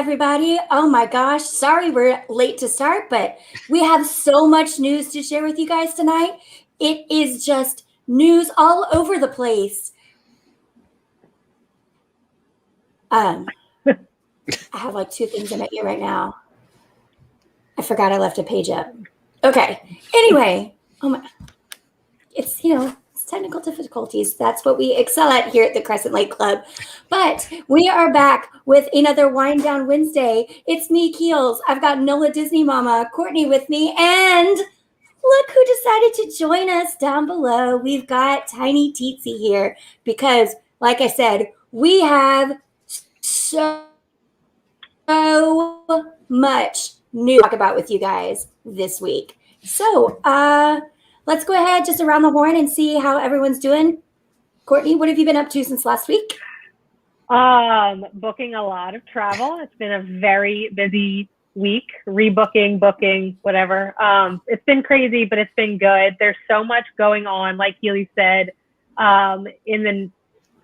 everybody. Oh my gosh. Sorry we're late to start, but we have so much news to share with you guys tonight. It is just news all over the place. I have like two things in my ear right now. I forgot I left a page up. Okay. Anyway, it's technical difficulties. That's what we excel at here at the Crescent Lake Club. But we are back with another Wind Down Wednesday. It's me, Keels. I've got Nola Disney Mama, Courtney with me, and look who decided to join us down below. We've got Tiny Teetsy here because, like I said, we have so much new to talk about with you guys this week. So, let's go ahead just around the horn and see how everyone's doing. Courtney, what have you been up to since last week? Booking a lot of travel. It's been a very busy week, rebooking, booking, whatever. It's been crazy, but it's been good. There's so much going on, like Keely said,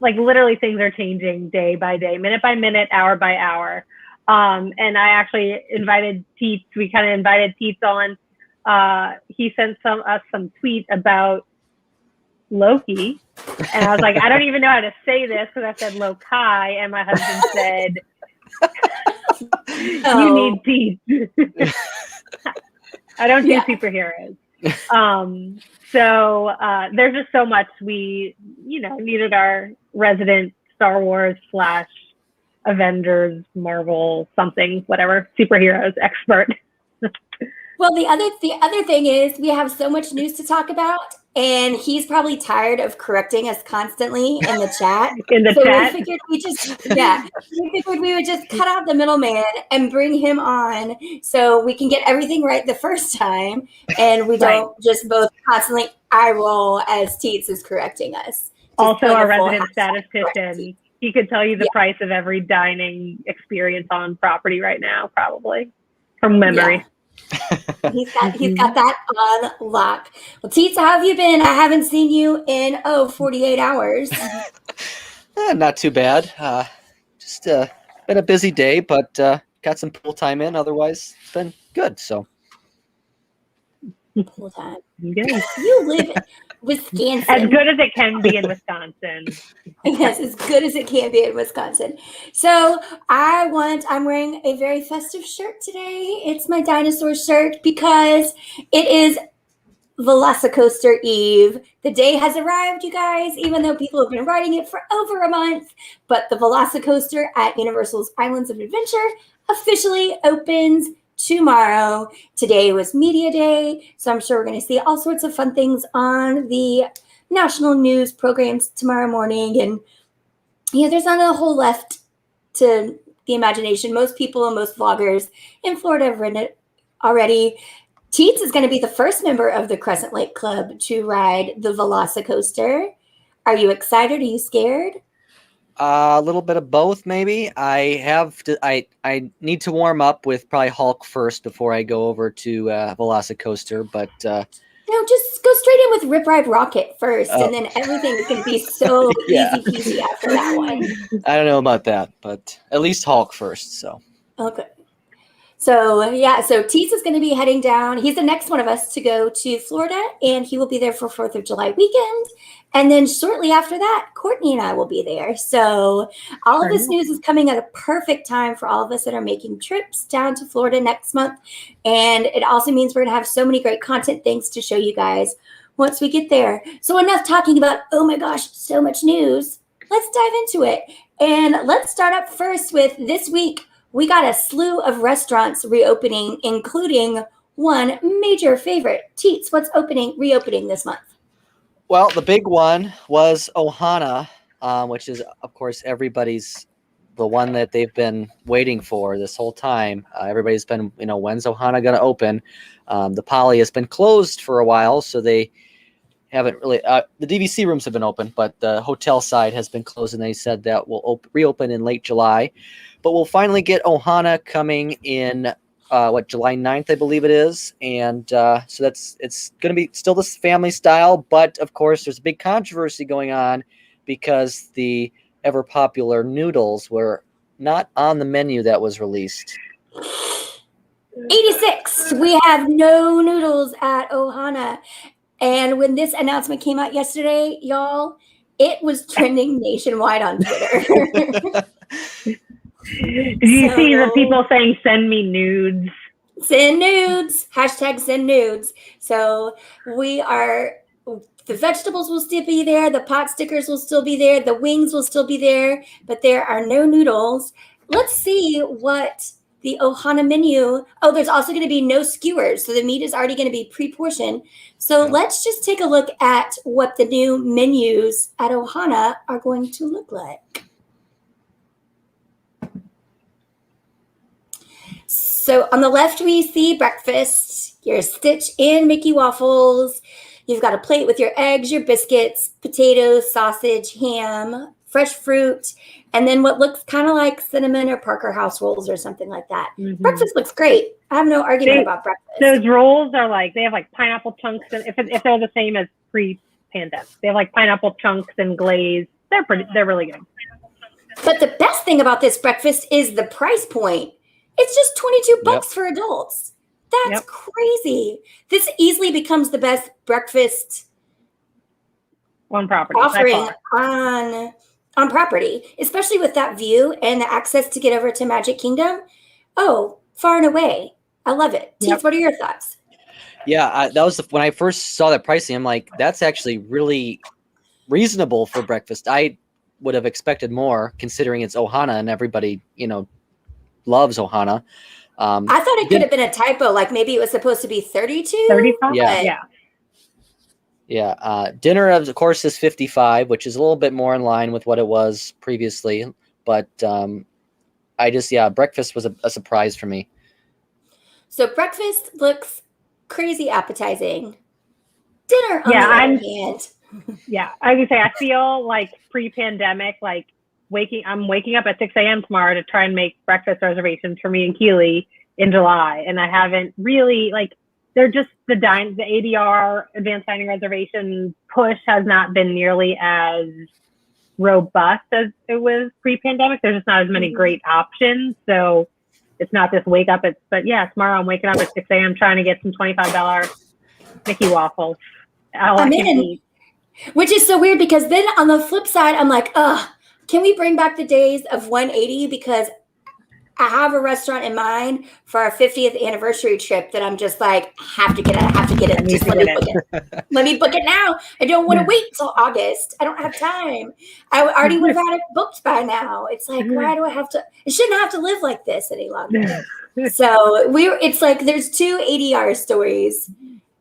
literally things are changing day by day, minute by minute, hour by hour. And I actually invited Teets. We kind of invited Teets on. He sent us some tweet about Loki, and I was like, I don't even know how to say this because I said Loki, and my husband said, "You need Teets." I don't do superheroes. So there's just so much we, needed our resident Star Wars / Avengers, Marvel, something, whatever, superheroes expert. Well, the other thing is we have so much news to talk about, and he's probably tired of correcting us constantly in the chat. We figured we would just cut out the middleman and bring him on so we can get everything right the first time, and we don't just both constantly eye roll as Teets is correcting us. Also, our resident statistician, he could tell you the price of every dining experience on property right now, probably from memory. Yeah. He's got that on lock. Well, Teets, how have you been? I haven't seen you in 48 hours. Not too bad. Just been a busy day, but got some pool time in. Otherwise, it's been good. So pool time. Yes. You live in Wisconsin. As good as it can be in Wisconsin. Yes, as good as it can be in Wisconsin. So I'm wearing a very festive shirt today. It's my dinosaur shirt because it is Velocicoaster Eve. The day has arrived, you guys, even though people have been riding it for over a month. But the Velocicoaster at Universal's Islands of Adventure officially opens tomorrow. Today was media day, so I'm sure we're going to see all sorts of fun things on the national news programs tomorrow morning. And there's not a whole left to the imagination. Most people and most vloggers in Florida have ridden it already. Teets is going to be the first member of the Crescent Lake Club to ride the Velocicoaster. Are you excited? Are you scared? A little bit of both, maybe. I need to warm up with probably Hulk first before I go over to Velocicoaster. But no, just go straight in with Rip Ride Rocket first, and then everything is going to be so easy peasy after that one. I don't know about that, but at least Hulk first. So okay. So Teets is going to be heading down. He's the next one of us to go to Florida, and he will be there for 4th of July weekend. And then shortly after that, Courtney and I will be there. So all of this news is coming at a perfect time for all of us that are making trips down to Florida next month. And it also means we're going to have so many great content things to show you guys once we get there. So enough talking about, oh my gosh, so much news. Let's dive into it. And let's start up first with this week. We got a slew of restaurants reopening, including one major favorite. Teets, what's reopening this month? Well, the big one was Ohana, which is, of course, the one that they've been waiting for this whole time. Everybody's been, when's Ohana going to open? The Poly has been closed for a while, so they haven't really. The DVC rooms have been open, but the hotel side has been closed, and they said that will reopen in late July. But we'll finally get Ohana coming in July 9th, I believe it is. And so it's going to be still this family style. But, of course, there's a big controversy going on because the ever popular noodles were not on the menu that was released. 86. We have no noodles at Ohana. And when this announcement came out yesterday, y'all, it was trending nationwide on Twitter. Did you see the people saying, send me nudes? Send nudes. Hashtag send nudes. So the vegetables will still be there. The pot stickers will still be there. The wings will still be there. But there are no noodles. Let's see what the Ohana menu. Oh, there's also going to be no skewers. So the meat is already going to be pre-portioned. So let's just take a look at what the new menus at Ohana are going to look like. So on the left, we see breakfast, your Stitch and Mickey waffles. You've got a plate with your eggs, your biscuits, potatoes, sausage, ham, fresh fruit, and then what looks kind of like cinnamon or Parker House rolls or something like that. Mm-hmm. Breakfast looks great. I have no argument about breakfast. Those rolls are they have pineapple chunks, and if they're the same as pre-pandemic, they have pineapple chunks and glaze. They're really good. But the best thing about this breakfast is the price point. It's just $22 for adults. That's crazy. This easily becomes the best breakfast offering on property, especially with that view and the access to get over to Magic Kingdom. Oh, far and away. I love it. Teets, what are your thoughts? Yeah, that was when I first saw that pricing. I'm like, that's actually really reasonable for breakfast. I would have expected more, considering it's Ohana and everybody, loves Ohana. I thought it could have been a typo. Maybe it was supposed to be 32. 35? Yeah. Dinner, of course, is 55, which is a little bit more in line with what it was previously. But breakfast was a surprise for me. So breakfast looks crazy appetizing. Dinner, on the other hand. Yeah, I was gonna say, I feel like pre-pandemic, I'm waking up at 6 a.m. tomorrow to try and make breakfast reservations for me and Keely in July. And I haven't really, they're just the ADR, advanced dining reservation push has not been nearly as robust as it was pre-pandemic. There's just not as many great options. So it's not just wake up tomorrow I'm waking up at 6 a.m. trying to get some $25 Mickey waffles. I'm in. Which is so weird because then on the flip side, I'm like, can we bring back the days of 180? Because I have a restaurant in mind for our 50th anniversary trip that I'm just I have to get it. Just let me book it. Let me book it now. I don't want to wait till August. I don't have time. I already would have had it booked by now. It's why do I have to? I shouldn't have to live like this any longer. So there's two ADR stories.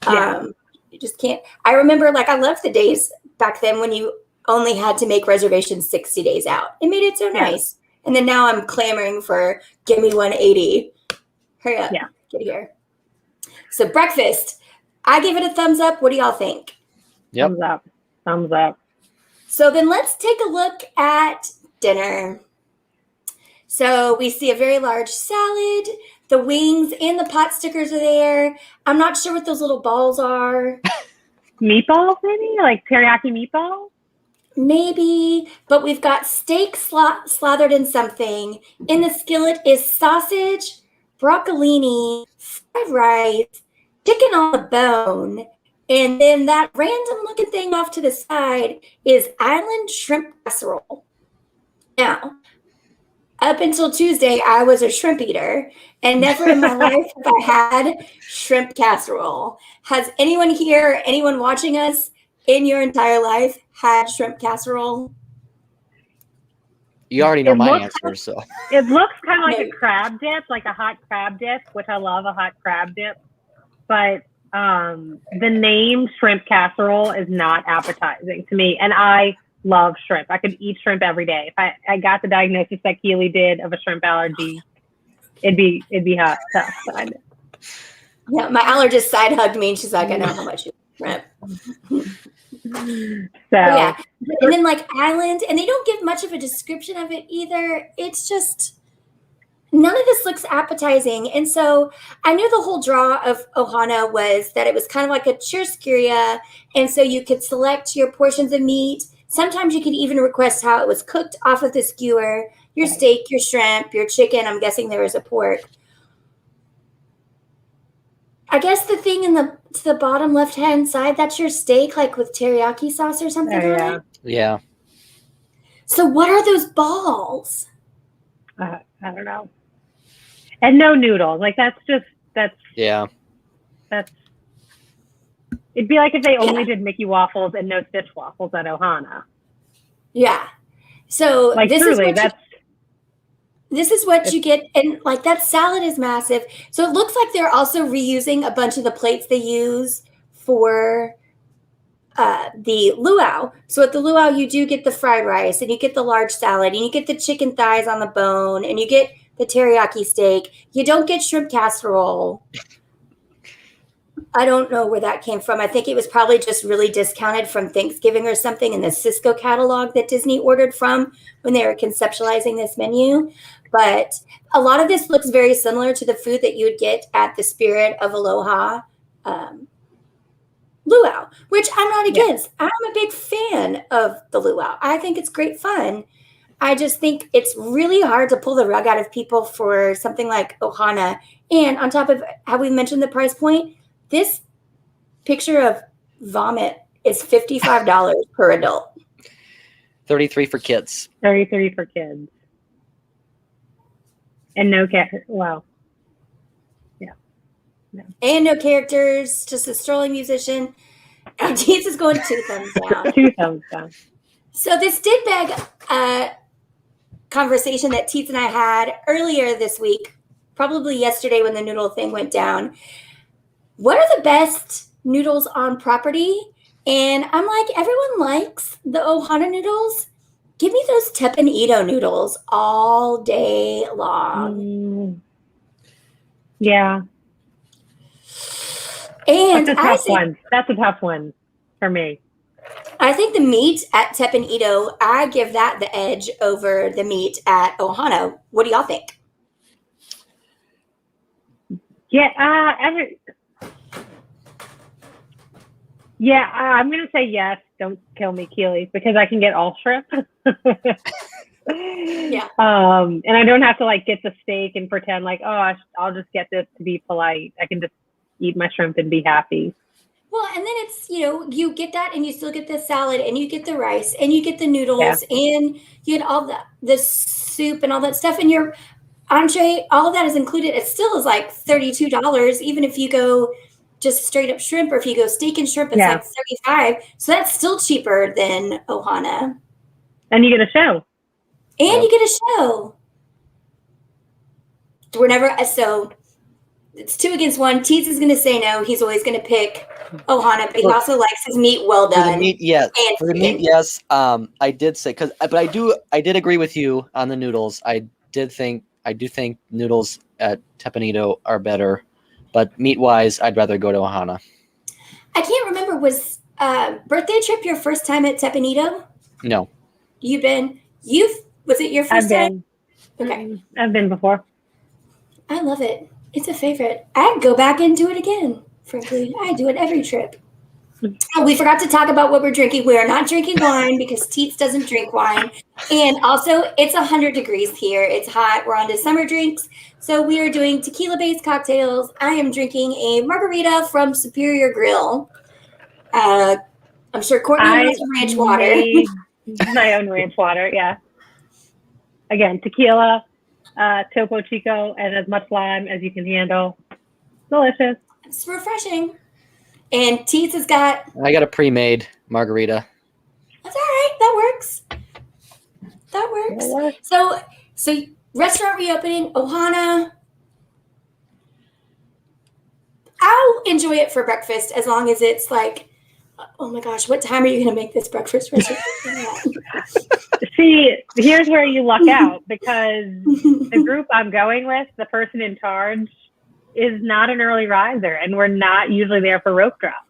You just can't. I remember I loved the days back then when you only had to make reservations 60 days out. It made it so nice. And then now I'm clamoring for give me 180. Hurry up. Yeah. Get here. So breakfast, I give it a thumbs up. What do y'all think? Yep. Thumbs up. So then let's take a look at dinner. So we see a very large salad. The wings and the pot stickers are there. I'm not sure what those little balls are. Meatballs, maybe? Teriyaki meatballs? Maybe, but we've got steak slathered in something. In the skillet is sausage, broccolini, fried rice, chicken on the bone, and then that random looking thing off to the side is island shrimp casserole. Now, up until Tuesday, I was a shrimp eater, and never in my life have I had shrimp casserole. Has anyone here, anyone watching us, in your entire life had shrimp casserole? You already know my answer, so. It looks kind of like a crab dip, like a hot crab dip, which I love a hot crab dip. But the name shrimp casserole is not appetizing to me. And I love shrimp. I could eat shrimp every day. If I got the diagnosis that Keely did of a shrimp allergy, it'd be hot tough. Yeah, my allergist side hugged me and she's like, I know how much you shrimp. So yeah, and then island, and they don't give much of a description of it either. It's just none of this looks appetizing. And so I knew the whole draw of Ohana was that it was kind of like a churrascaria, and so you could select your portions of meat. Sometimes you could even request how it was cooked off of the skewer. your steak, your shrimp, your chicken. I'm guessing there was a pork. I guess the thing to the bottom left-hand side, that's your steak, like with teriyaki sauce or something on it. Yeah. So what are those balls? I don't know. And no noodles. Like that's. It'd be like if they only did Mickey waffles and no Stitch waffles at Ohana. Yeah. So like this truly, is what you get, and like that salad is massive. So it looks like they're also reusing a bunch of the plates they use for the luau. So at the luau, you do get the fried rice, and you get the large salad, and you get the chicken thighs on the bone, and you get the teriyaki steak. You don't get shrimp casserole. I don't know where that came from. I think it was probably just really discounted from Thanksgiving or something in the Cisco catalog that Disney ordered from when they were conceptualizing this menu. But a lot of this looks very similar to the food that you would get at the Spirit of Aloha luau, which I'm not against. I'm a big fan of the luau. I think it's great fun. I just think it's really hard to pull the rug out of people for something like Ohana. And on top of how we mentioned the price point, this picture of vomit is $55 per adult. $33 for kids. $33 for kids. And no wow. Yeah. No. And no characters, just a strolling musician. And Teets is going 2 thumbs down. 2 thumbs down. So this did beg a conversation that Teets and I had earlier this week, probably yesterday when the noodle thing went down. What are the best noodles on property? And I'm like, everyone likes the Ohana noodles. Give me those Teppan Edo noodles all day long. Yeah. And That's a tough one for me. I think the meat at Teppan Edo, I give that the edge over the meat at Ohana. What do y'all think? Yeah, I'm going to say yes. Don't kill me, Keely, because I can get all shrimp. Yeah. And I don't have to like get the steak and pretend like, oh, I'll just get this to be polite. I can just eat my shrimp and be happy. Well, and then it's, you get that and you still get the salad and you get the rice and you get the noodles and you get all the soup and all that stuff. And your entree, all of that is included. It still is like $32, even if you go just straight up shrimp, or if you go steak and shrimp, it's like $35. So that's still cheaper than Ohana. And you get a show. And you get a show. So it's 2 against 1. Teets is going to say no. He's always going to pick Ohana, but he also likes his meat well done. For the meat, yes. For the meat, yes. I did say but I did agree with you on the noodles. I do think noodles at Teppan Edo are better, but meat wise, I'd rather go to Ohana. I can't remember. Was birthday trip your first time at Teppan Edo? No. Was it your first time? Okay. I've been before. I love it. It's a favorite. I'd go back and do it again, frankly. I do it every trip. Oh, we forgot to talk about what we're drinking. We are not drinking wine because Teets doesn't drink wine. And also, it's 100 degrees here. It's hot. We're on to summer drinks. So we are doing tequila-based cocktails. I am drinking a margarita from Superior Grill. I'm sure Courtney has ranch water. My own ranch water, yeah. Again, tequila, Topo Chico, and as much lime as you can handle. Delicious. It's refreshing. And Teets has got... I got a pre-made margarita. That's all right. That works. That works. So restaurant reopening, Ohana. I'll enjoy it for breakfast as long as it's like, oh my gosh, what time are you going to make this breakfast recipe? See, here's where you luck out, because the group I'm going with, the person in charge, is not an early riser, and we're not usually there for rope drop.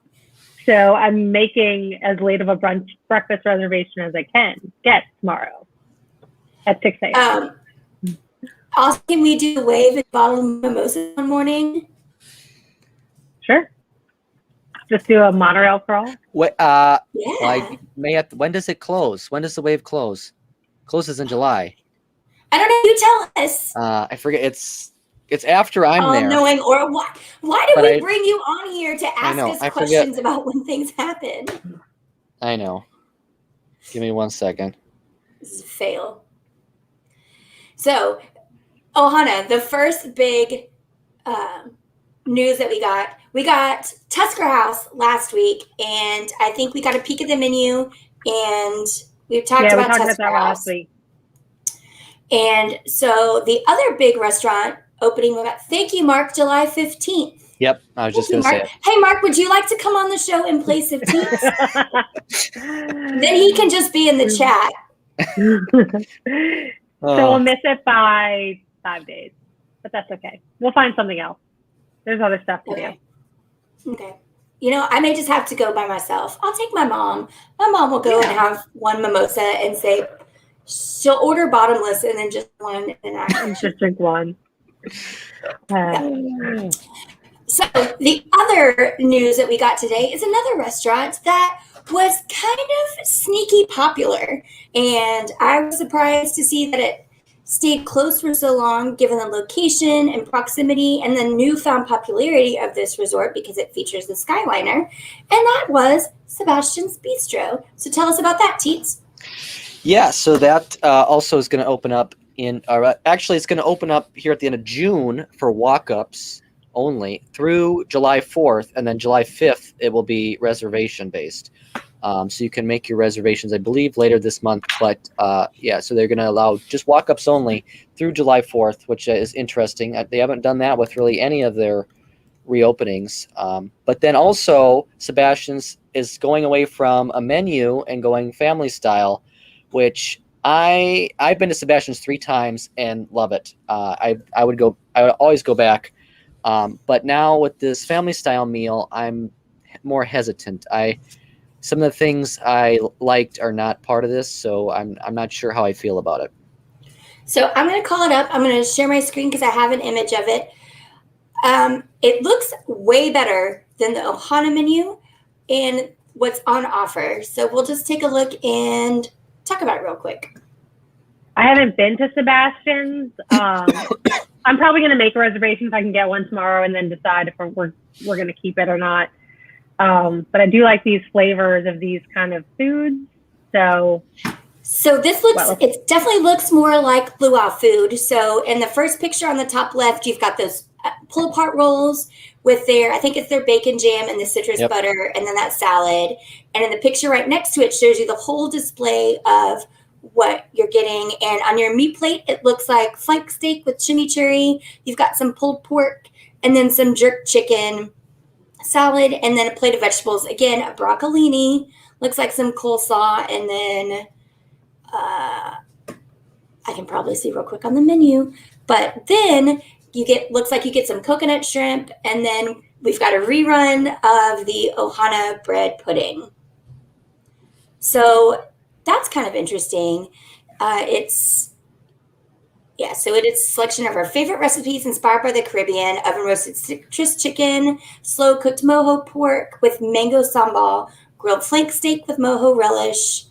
So I'm making as late of a breakfast reservation as I can get tomorrow at 6 a.m. Also, can we do a wave and bottle of mimosa one morning? Sure. Just do a monorail crawl. Yeah. Well, I may have when does it close? When does the wave close? Closes in July. I don't know. You tell us. I forget. It's after I'm All there. knowing, or why did But we bring you on here to ask know, us I questions forget. about when things happen? I know. Give me 1 second. This is a fail. So, Ohana, the first big news that we got Tusker House last week, and I think we got a peek at the menu, and we've talked about Tusker that House last week. And so the other big restaurant opening, thank you, Mark, July 15th. Yep, I was just going to say it. Hey, Mark, would you like to come on the show in place of Teets? Then he can just be in the chat. So we'll miss it by 5 days, but that's okay. We'll find something else. There's other stuff to do. Okay. You know, I may just have to go by myself. I'll take my mom. My mom will go and have one mimosa and say she'll order bottomless and then just one and just drink one. So the other news that we got today is another restaurant that was kind of sneaky popular, and I was surprised to see that it stayed closed for so long given the location and proximity and the newfound popularity of this resort because it features the Skyliner, and that was Sebastian's Bistro. So tell us about that, Teets. Yeah, so that also is going to open up actually it's going to open up here at the end of June for walk-ups only through July 4th, and then July 5th it will be reservation based. So you can make your reservations, I believe, later this month. But yeah, so they're going to allow just walk-ups only through July 4th, which is interesting. They haven't done that with really any of their reopenings. But then also Sebastian's is going away from a menu and going family style, which I've been to Sebastian's 3 times and love it. I would always go back. But now with this family style meal, I'm more hesitant. Some of the things I liked are not part of this, so I'm not sure how I feel about it. So I'm going to call it up. I'm going to share my screen because I have an image of it. It looks way better than the Ohana menu and what's on offer. So we'll just take a look and talk about it real quick. I haven't been to Sebastian's. I'm probably going to make a reservation if I can get one tomorrow and then decide if we're going to keep it or not. But I do like these flavors of these kind of foods. So this it definitely looks more like luau food. So in the first picture on the top left, you've got those pull apart rolls with I think it's their bacon jam and the citrus butter, and then that salad. And in the picture right next to it shows you the whole display of what you're getting. And on your meat plate, it looks like flank steak with chimichurri. You've got some pulled pork and then some jerk chicken salad, and then a plate of vegetables. Again, a broccolini, looks like some coleslaw, and then I can probably see real quick on the menu. But then looks like you get some coconut shrimp, and then we've got a rerun of the Ohana bread pudding. So that's kind of interesting. It is a selection of our favorite recipes inspired by the Caribbean: oven roasted citrus chicken, slow cooked mojo pork with mango sambal, grilled flank steak with mojito relish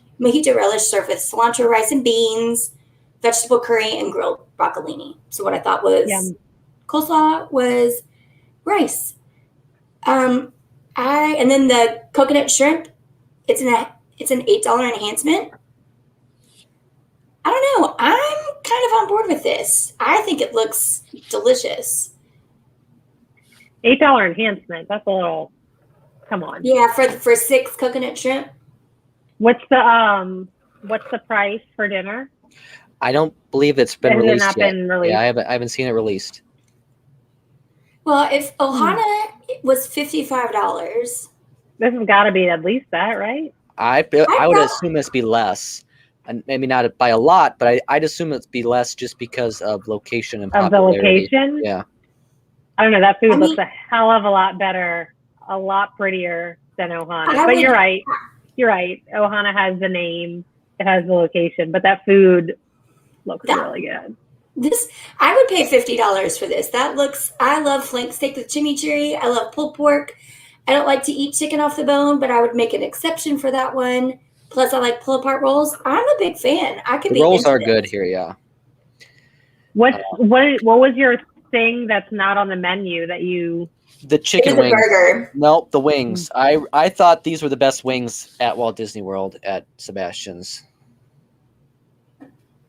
served with cilantro rice and beans, vegetable curry, and grilled broccolini. So what I thought was coleslaw was rice. And then the coconut shrimp, it's an $8 enhancement. I don't know. I'm kind of on board with this. I think it looks delicious. $8 enhancement. That's a little. Come on. Yeah, for 6 coconut shrimp. What's the price for dinner? I don't believe it's been released yet. Released. Yeah, I haven't seen it released. Well, if Ohana was $55, this has got to be at least that, right? I would assume it's be less. And maybe not by a lot, but I'd assume it'd be less just because of location and popularity. Of the location? Yeah. I don't know. That food looks a hell of a lot better, a lot prettier than Ohana. But you're right. You're right. Ohana has the name. It has the location. But that food looks really good. I would pay $50 for this. I love flank steak with chimichurri. I love pulled pork. I don't like to eat chicken off the bone, but I would make an exception for that one. Plus, I like pull-apart rolls. I'm a big fan. The rolls are good here, yeah. What was your thing that's not on the menu that you? The chicken It was a wings. burger. Nope, the wings. I thought these were the best wings at Walt Disney World at Sebastian's.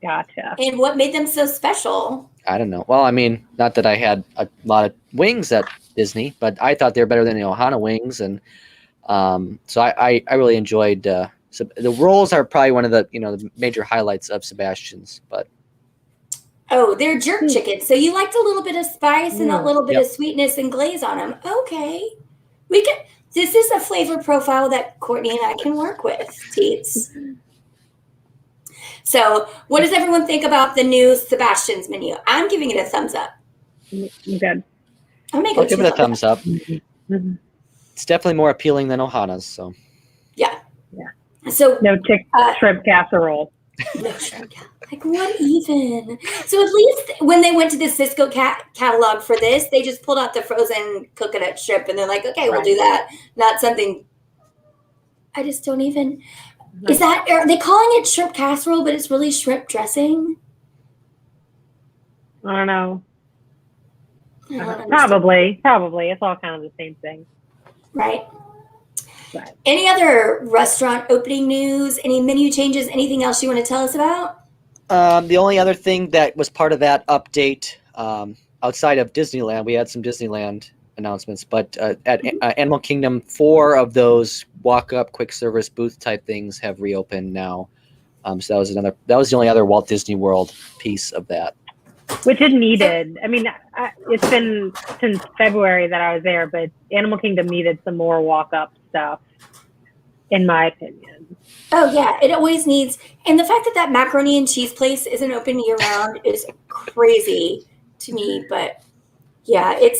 Gotcha. And what made them so special? I don't know. Well, I mean, not that I had a lot of wings at Disney, but I thought they were better than the Ohana wings, and so I really enjoyed. So the rolls are probably one of the the major highlights of Sebastian's, but Oh, they're jerk chicken. So you liked a little bit of spice and a little bit Yep. of sweetness and glaze on them. Okay. We can This is a flavor profile that Courtney and I can work with, Teets. So what does everyone think about the new Sebastian's menu? I'm giving it a thumbs up. Good. I'll I'll give it a thumbs up. Mm-hmm. It's definitely more appealing than Ohana's. So Yeah. Yeah. So No shrimp casserole. no shrimp. Like what even? So at least when they went to the Cisco catalog for this, they just pulled out the frozen coconut shrimp and they're like, okay, we'll do that. Not something. I just don't even. Is that, are they calling it shrimp casserole, but it's really shrimp dressing? I don't know. I don't understand. Probably. It's all kind of the same thing. Right. Right. Any other restaurant opening news? Any menu changes? Anything else you want to tell us about? The only other thing that was part of that update, outside of Disneyland, we had some Disneyland announcements, but at Animal Kingdom, 4 of those walk-up quick service booth type things have reopened now. So that was the only other Walt Disney World piece of that. Which is needed. I mean, it's been since February that I was there, but Animal Kingdom needed some more walk-up stuff, in my opinion. Oh yeah, it always needs. And the fact that macaroni and cheese place isn't open year round is crazy to me. But yeah, it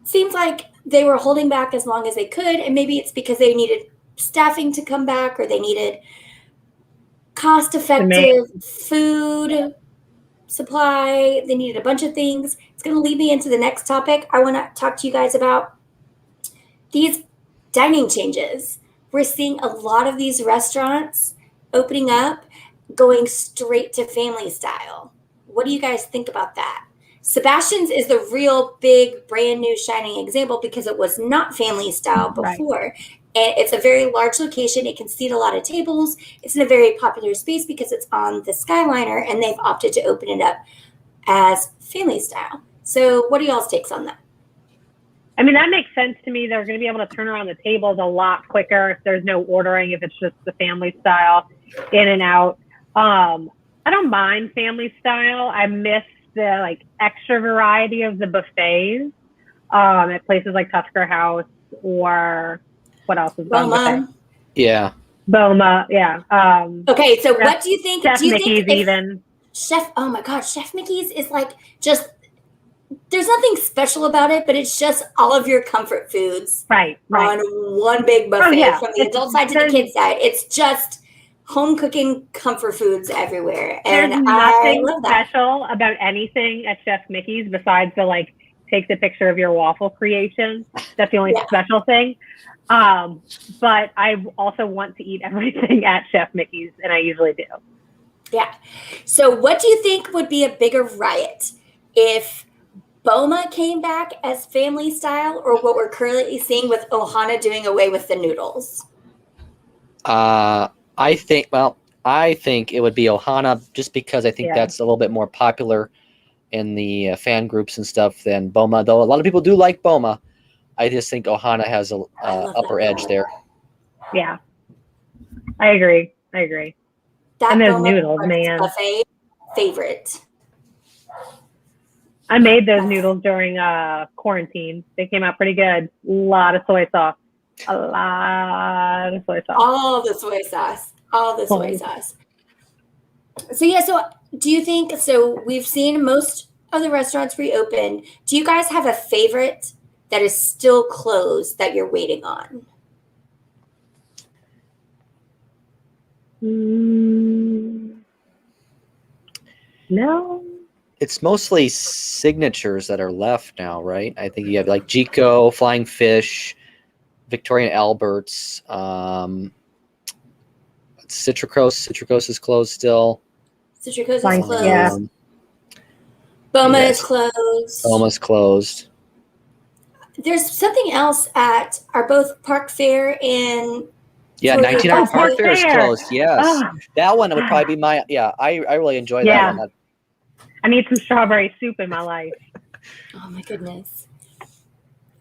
seems like they were holding back as long as they could, and maybe it's because they needed staffing to come back, or they needed cost-effective food supply. They needed a bunch of things. It's going to lead me into the next topic. I want to talk to you guys about these dining changes. We're seeing a lot of these restaurants opening up, going straight to family style. What do you guys think about that? Sebastian's is the real big, brand new, shining example because it was not family style before. Right. And it's a very large location. It can seat a lot of tables. It's in a very popular space because it's on the Skyliner, and they've opted to open it up as family style. So what are y'all's takes on that? I mean, that makes sense to me. They're going to be able to turn around the tables a lot quicker if there's no ordering, if it's just the family style, in and out. I don't mind family style. I miss the extra variety of the buffets at places like Tusker House, or what else is Boma? Yeah. Boma, yeah. Okay, so what do you think? Chef do you Mickey's think even. Oh my God, Chef Mickey's is just, there's nothing special about it, but it's just all of your comfort foods right. on one big buffet from the adult side to the kids side. It's just home cooking comfort foods everywhere. And there's nothing I love that. special about anything at Chef Mickey's besides the take the picture of your waffle creation. That's the only special thing. But I also want to eat everything at Chef Mickey's, and I usually do. Yeah. So what do you think would be a bigger riot if Boma came back as family style, or what we're currently seeing with Ohana doing away with the noodles? I think it would be Ohana, just because I think that's a little bit more popular in the fan groups and stuff than Boma, though a lot of people do like Boma. I just think Ohana has a upper edge there. Yeah, I agree. That and those Boma noodles, man. Buffet favorite. I made those noodles during quarantine. They came out pretty good. A lot of soy sauce. All the soy sauce. So yeah, so do you think, so we've seen most of the restaurants reopen. Do you guys have a favorite that is still closed that you're waiting on? No. It's mostly signatures that are left now, right? I think you have Jico, Flying Fish, Victoria and Albert's, Citricos. Citricos is closed still. Citricos is closed. Yeah. Boma Yes. is closed. Almost closed. There's something else at are both Park Fair and Yeah, Florida 99 Cafe. Park Fair is Fair. closed. Yes. Oh, That one would probably be my, I really enjoy that Yeah. one. I need some strawberry soup in my life. Oh my goodness.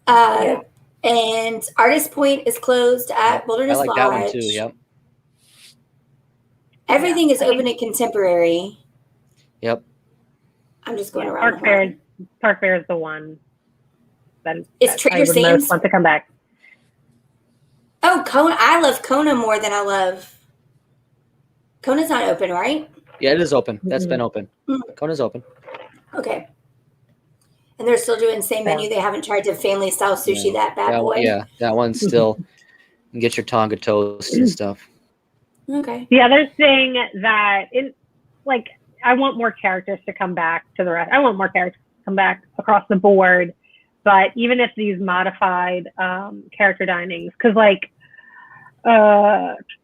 Yeah. And Artist Point is closed at I Wilderness like Lodge. that one too. Yep. Everything is I open think- at Contemporary. Yep. I'm just going around Park the horn. Fair is the one that Is I Trader would Sam's? most want to come back. Oh, Kona. I love Kona more than I love. Kona's not open, right? Yeah, it is open. That's Mhm. been open. Mm. Kona's open. Okay. And they're still doing the same menu. They haven't tried to family style sushi No. that bad boy. Yeah, that one's still, you can get your Tonga toast and stuff. Okay. The other thing that I want more characters to come back to the rest. I want more characters to come back across the board. But even if these modified character dinings, because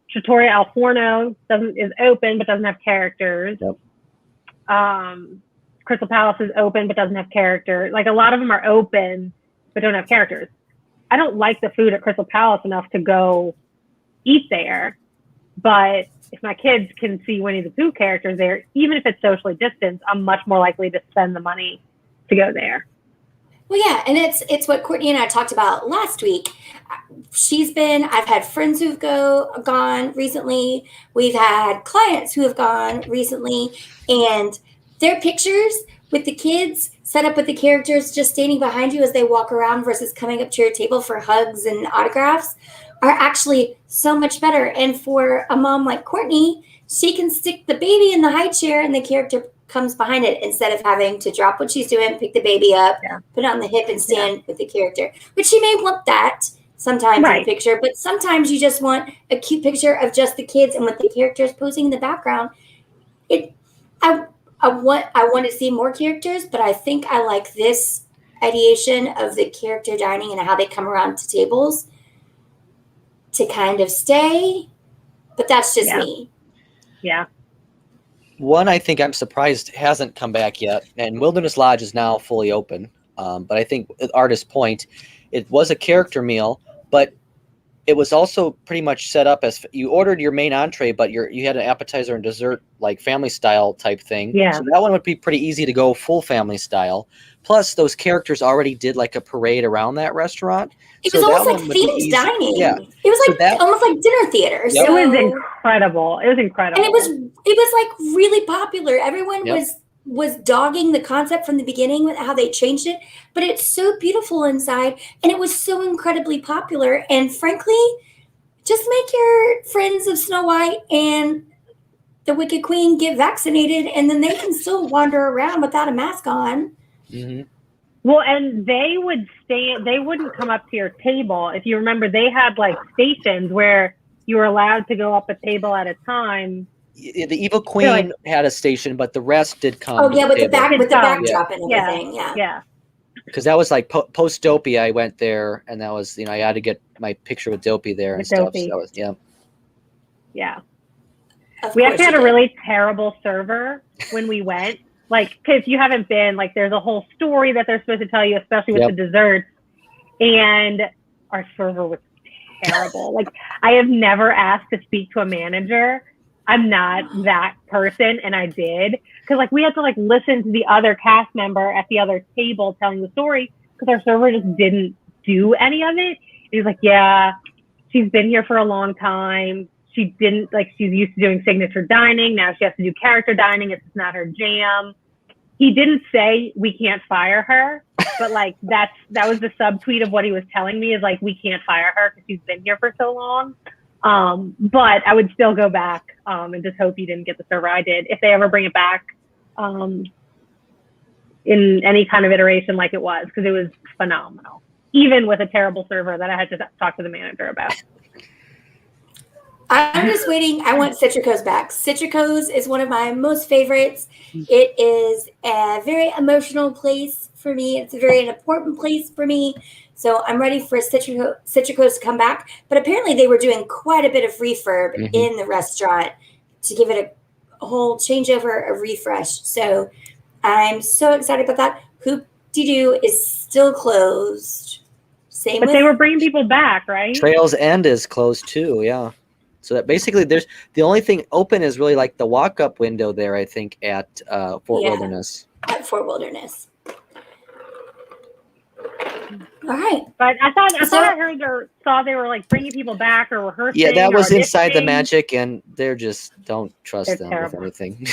Trattoria Al Forno is open but doesn't have characters. Yep. Crystal Palace is open but doesn't have characters. Like a lot of them are open but don't have characters. I don't like the food at Crystal Palace enough to go eat there, but if my kids can see Winnie the Pooh characters there, even if it's socially distanced, I'm much more likely to spend the money to go there. Well, yeah, and it's what Courtney and I talked about last week. I've had friends who've gone recently. We've had clients who have gone recently, and their pictures with the kids set up with the characters just standing behind you as they walk around versus coming up to your table for hugs and autographs are actually so much better. And for a mom like Courtney, she can stick the baby in the high chair and the character comes behind it instead of having to drop what she's doing, pick the baby up, put it on the hip and stand with the character. But she may want that sometimes in the picture, but sometimes you just want a cute picture of just the kids and with the characters posing in the background. I want to see more characters, but I think I like this ideation of the character dining and how they come around to tables to kind of stay. But that's just me. Yeah. One I think I'm surprised hasn't come back yet, and Wilderness Lodge is now fully open. But I think at Artist Point, it was a character meal, but it was also pretty much set up as you ordered your main entree, but you had an appetizer and dessert, like family style type thing. Yeah. So that one would be pretty easy to go full family style. Plus, those characters already did like a parade around that restaurant. It was almost like themed dining. Yeah. It was like almost like dinner theater. Yep. So, it was incredible. It was incredible. And it was like really popular. Everyone was dogging the concept from the beginning with how they changed it, but it's so beautiful inside and it was so incredibly popular. And frankly, just make your friends of Snow White and the Wicked Queen get vaccinated and then they can still wander around without a mask on. Mm-hmm. Well, and they wouldn't come up to your table. If you remember, they had like stations where you were allowed to go up a table at a time. The Evil Queen had a station, but the rest did come. Oh yeah, with the backdrop and Yeah. everything. Yeah. Because that was like post Dopey. I went there, and that was I had to get my picture with Dopey there and stuff. So that was Yeah. Of We course actually had you a did. really terrible server when we went. Like, because if you haven't been, like, there's a whole story that they're supposed to tell you, especially with the desserts. And our server was terrible. Like, I have never asked to speak to a manager. I'm not that person, and I did. Because, like, we had to, like, listen to the other cast member at the other table telling the story because our server just didn't do any of it. He was like, yeah, she's been here for a long time. She didn't, like, she's used to doing signature dining. Now she has to do character dining. It's not her jam. He didn't say we can't fire her, but, like, that was the subtweet of what he was telling me is, like, we can't fire her because she's been here for so long. But I would still go back and just hope he didn't get the server I did. If they ever bring it back in any kind of iteration like it was, because it was phenomenal. Even with a terrible server that I had to talk to the manager about. I'm just waiting. I want Citrico's back. Citrico's is one of my most favorites. It is a very emotional place for me. It's a very important place for me. So I'm ready for Citrico's to come back. But apparently they were doing quite a bit of refurb in the restaurant to give it a whole changeover, a refresh. So I'm so excited about that. Hoop-de-doo is still closed. Same But with they were bringing people back, right? Trails End is closed too. Yeah. So that basically there's the only thing open is really like the walk-up window there, I think, at Fort Wilderness. At Fort Wilderness. All right. But I thought I heard or saw they were like bringing people back or rehearsing. Yeah, that was or inside the auditioning. Magic, and they're just don't trust They're them terrible. with anything.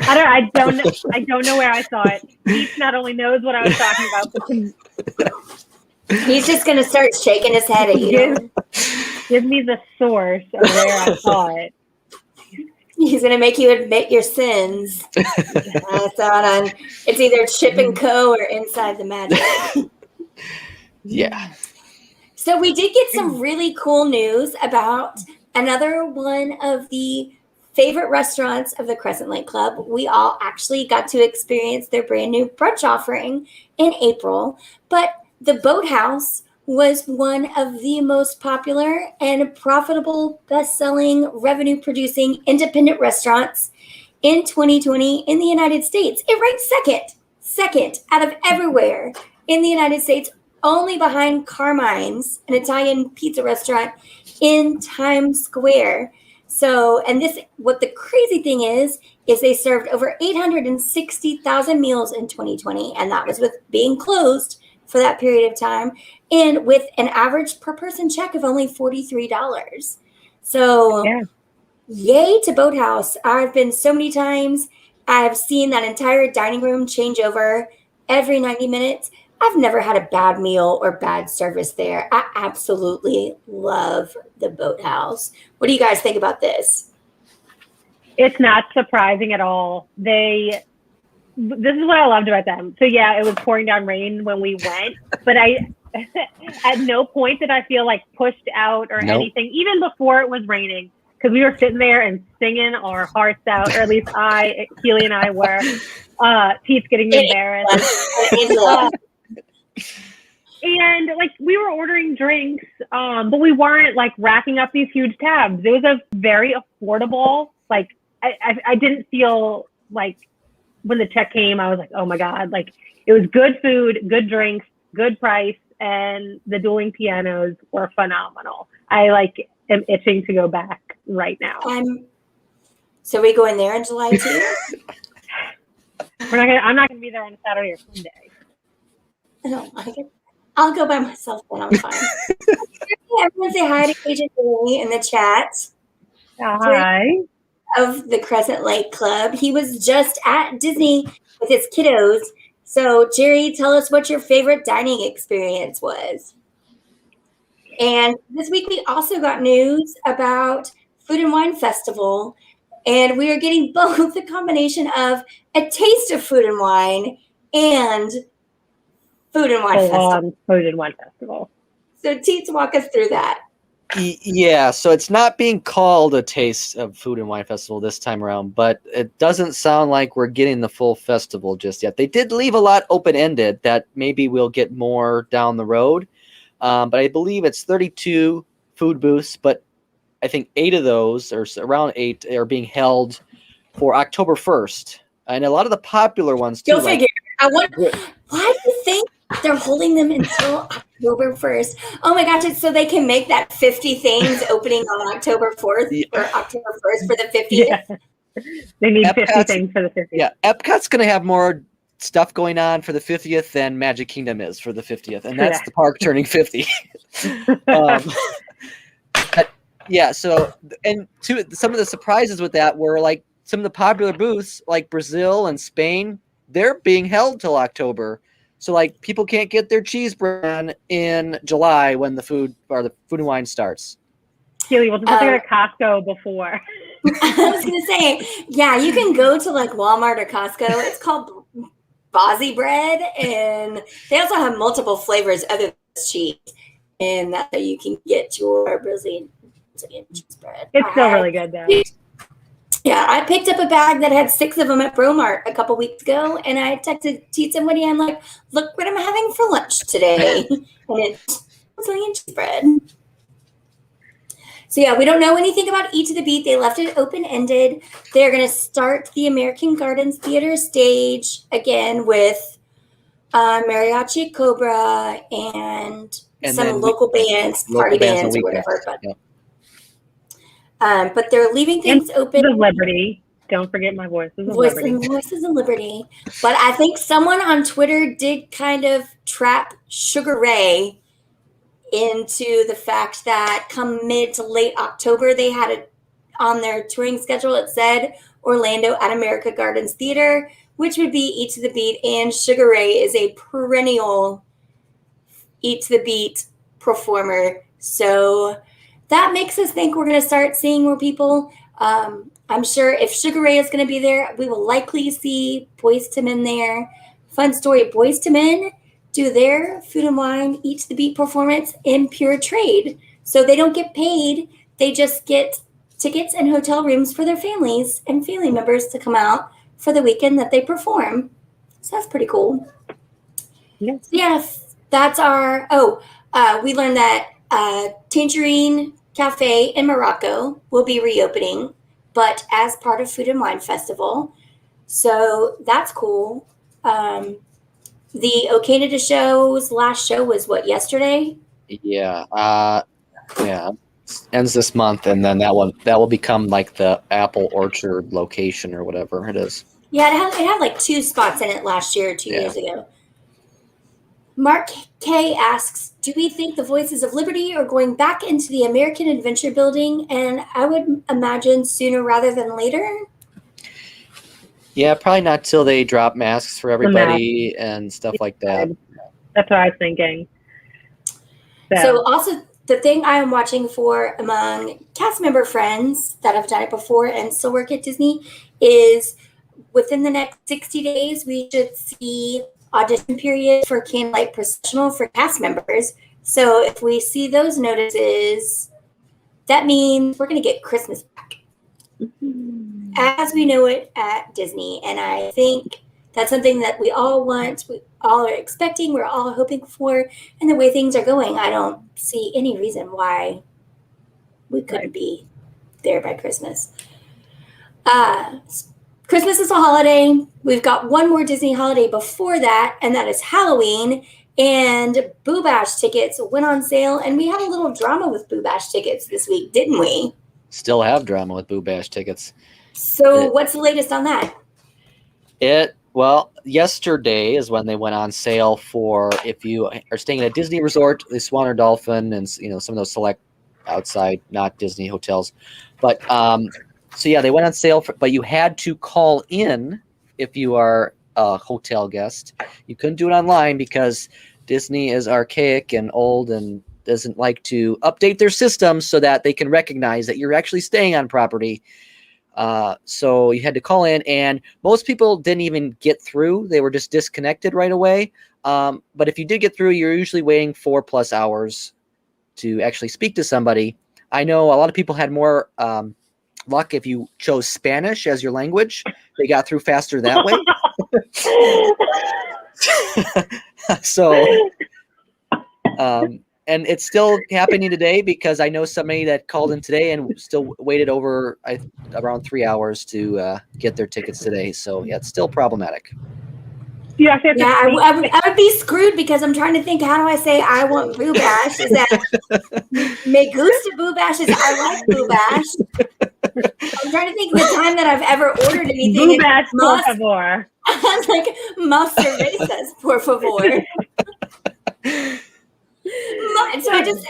I don't know where I saw it. Pete not only knows what I was talking about, but can He's just going to start shaking his head at you. give me the source of where I saw it. He's going to make you admit your sins. I saw it on, it's either Chip and Co. or Inside the Magic. Yeah. So we did get some really cool news about another one of the favorite restaurants of the Crescent Lake Club. We all actually got to experience their brand new brunch offering in April, but the Boathouse was one of the most popular and profitable, best-selling, revenue-producing independent restaurants in 2020 in the United States. It ranked second out of everywhere in the United States, only behind Carmine's, an Italian pizza restaurant in Times Square. So, and this, what the crazy thing is they served over 860,000 meals in 2020, and that was with being closed for that period of time, and with an average per person check of only $43. So, Yay to Boathouse. I've been so many times. I've seen that entire dining room change over every 90 minutes. I've never had a bad meal or bad service there. I absolutely love the Boathouse. What do you guys think about this? It's not surprising at all. This is what I loved about them. So yeah, it was pouring down rain when we went, but at no point did I feel like pushed out or anything, even before it was raining, because we were sitting there and singing our hearts out, or at least Keely and I were. Pete's getting embarrassed. And like we were ordering drinks, but we weren't like racking up these huge tabs. It was a very affordable, like I didn't feel like when the check came, I was like, oh my God, like it was good food, good drinks, good price, and the dueling pianos were phenomenal. I like am itching to go back right now. So we go in there in July too? I'm not gonna be there on a Saturday or Sunday. No, I'll go by myself then. I'm fine. Everyone say hi to Agent Lee in the chat. Hi. Of the Crescent Lake Club. He was just at Disney with his kiddos. So, Jerry, tell us what your favorite dining experience was. And this week we also got news about Food and Wine Festival. And we are getting both the combination of a taste of food and wine and Food and Wine Festival. Food and Wine Festival. So, Teets, walk us through that. Yeah, so it's not being called a Taste of Food and Wine Festival this time around, but it doesn't sound like we're getting the full festival just yet. They did leave a lot open-ended that maybe we'll get more down the road, but I believe it's 32 food booths, but I think 8 of those, or around 8, are being held for October 1st. And a lot of the popular ones, too. Go figure. Why do you think they're holding them until October 1st? Oh my gosh, it's so they can make that 50 things opening on October 4th or October 1st for the 50th. Yeah. They need 50 things for the 50th. Yeah, Epcot's going to have more stuff going on for the 50th than Magic Kingdom is for the 50th, and that's the park turning 50. But, yeah, so, and some of the surprises with that were like some of the popular booths like Brazil and Spain, they're being held till October. So like people can't get their cheese bread in July when the food and wine starts. Keely, we'll just have to go to Costco before. I was gonna say, yeah, you can go to like Walmart or Costco. It's called Bozzy bread, and they also have multiple flavors other than cheese, and that you can get your Brazilian cheese bread. It's still really good though. Yeah, I picked up a bag that had 6 of them at Bromart a couple weeks ago, and I texted Teets and Woody. I'm like, look what I'm having for lunch today. And it's Brazilian cheese bread. So yeah, we don't know anything about Eat to the Beat. They left it open-ended. They're going to start the American Gardens Theater stage again with Mariachi Cobra and some local bands, party bands or whatever. But they're leaving things open. Voices of Liberty. Don't forget my Voices of Liberty. Voices of Liberty. But I think someone on Twitter did kind of trap Sugar Ray into the fact that come mid to late October, they had it on their touring schedule. It said Orlando at America Gardens Theater, which would be Eat to the Beat. And Sugar Ray is a perennial Eat to the Beat performer. So that makes us think we're going to start seeing more people. I'm sure if Sugar Ray is going to be there, we will likely see Boyz II Men there. Fun story, Boyz II Men do their Food and Wine Eat to the Beat performance in pure trade. So they don't get paid. They just get tickets and hotel rooms for their families and family members to come out for the weekend that they perform. So that's pretty cool. Yes. So yes, that's our, we learned that Tangerine Cafe in Morocco will be reopening, but as part of Food and Wine Festival. So that's cool. The O Canada show's last show was what, yesterday? Yeah. Ends this month, and then that will become like the Apple Orchard location or whatever it is. Yeah, it had like 2 spots in it last year, 2 years ago. Mark K asks, do we think the Voices of Liberty are going back into the American Adventure Building? And I would imagine sooner rather than later. Yeah, probably not till they drop masks for everybody and stuff like that. That's what I was thinking. So also the thing I am watching for among cast member friends that have done it before and still work at Disney is within the next 60 days, we should see audition period for Candlelight Processional for cast members. So if we see those notices, that means we're going to get Christmas back as we know it at Disney. And I think that's something that we all want, we all are expecting, we're all hoping for. And the way things are going, I don't see any reason why we couldn't be there by Christmas. Christmas is a holiday. We've got one more Disney holiday before that, and that is Halloween. And Boo Bash tickets went on sale, and we had a little drama with Boo Bash tickets this week, didn't we? Still have drama with Boo Bash tickets. So what's the latest on that? Well, yesterday is when they went on sale for if you are staying at a Disney resort, the Swan or Dolphin, and some of those select outside, not Disney hotels. But so yeah, they went on sale, but you had to call in if you are a hotel guest. You couldn't do it online because Disney is archaic and old and doesn't like to update their systems so that they can recognize that you're actually staying on property. So you had to call in, and most people didn't even get through. They were just disconnected right away. But if you did get through, you're usually waiting 4+ hours to actually speak to somebody. I know a lot of people had more luck if you chose Spanish as your language. They got through faster that way. So, and it's still happening today because I know somebody that called in today and still waited over around 3 hours to get their tickets today. So yeah, it's still problematic. Yeah, I would be screwed because I'm trying to think, how do I say I want Boo Bash? Is that me gusta Boo Bash? Is I like Boo Bash? I'm trying to think of the time that I've ever ordered anything. Boo Bash, por favor. I was like, más cervezas, por favor. So I just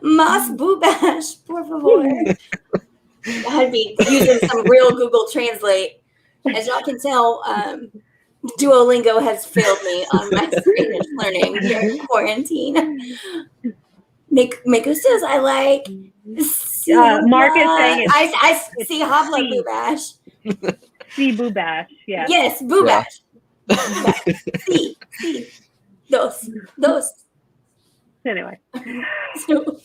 más Boo Bash, por favor. I'd be using some real Google Translate. As y'all can tell, Duolingo has failed me on my Spanish learning during quarantine. Me gustas, I like. Mark is saying it. I see habla Boo Bash. See Boo Bash, yeah. Yes, Boo Bash. Sí. Dos. Anyway. So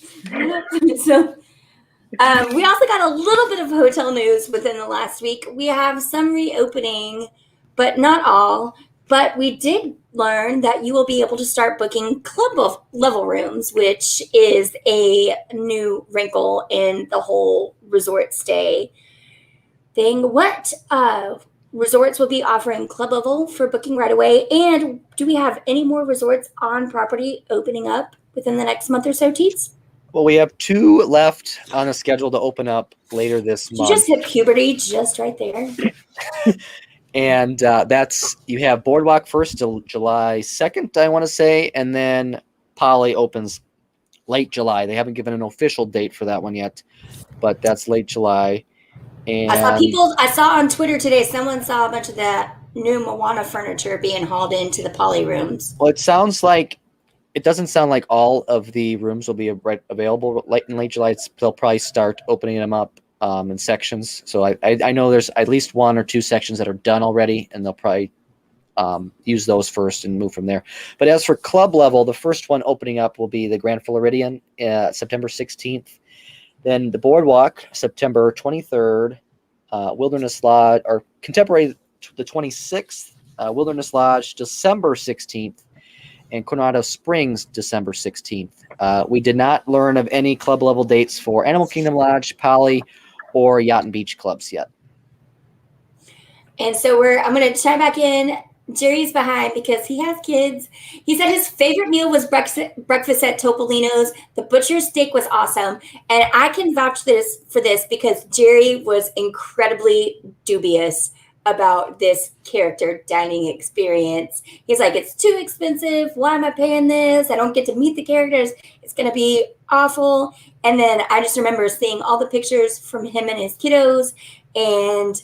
we also got a little bit of hotel news within the last week. We have some reopening, but not all. But we did learn that you will be able to start booking club level rooms, which is a new wrinkle in the whole resort stay thing. What resorts will be offering club level for booking right away? And do we have any more resorts on property opening up within the next month or so, Teets? Well, we have 2 left on the schedule to open up later this Did you month. just hit puberty just right there? And that's, you have Boardwalk first till July 2nd, I want to say, and then Poly opens late July. They haven't given an official date for that one yet, but that's late July. And I saw on Twitter today, someone saw a bunch of that new Moana furniture being hauled into the poly rooms. well, it doesn't sound like all of the rooms will be available in late July. They'll probably start opening them up in sections. So I know there's at least 1 or 2 sections that are done already, and they'll probably use those first and move from there. But as for club level, the first one opening up will be the Grand Floridian, September 16th. Then the Boardwalk, September 23rd. Wilderness Lodge, or Contemporary, the 26th. Wilderness Lodge, December 16th. And Coronado Springs, December 16th. We did not learn of any club level dates for Animal Kingdom Lodge, Poly, or Yacht and Beach clubs yet. And so I'm going to chime back in. Jerry's behind because he has kids. He said his favorite meal was breakfast at Topolino's. The butcher's steak was awesome. And I can vouch for this because Jerry was incredibly dubious about this character dining experience. He's like, it's too expensive. Why am I paying this? I don't get to meet the characters. It's going to be awful. And then I just remember seeing all the pictures from him and his kiddos, and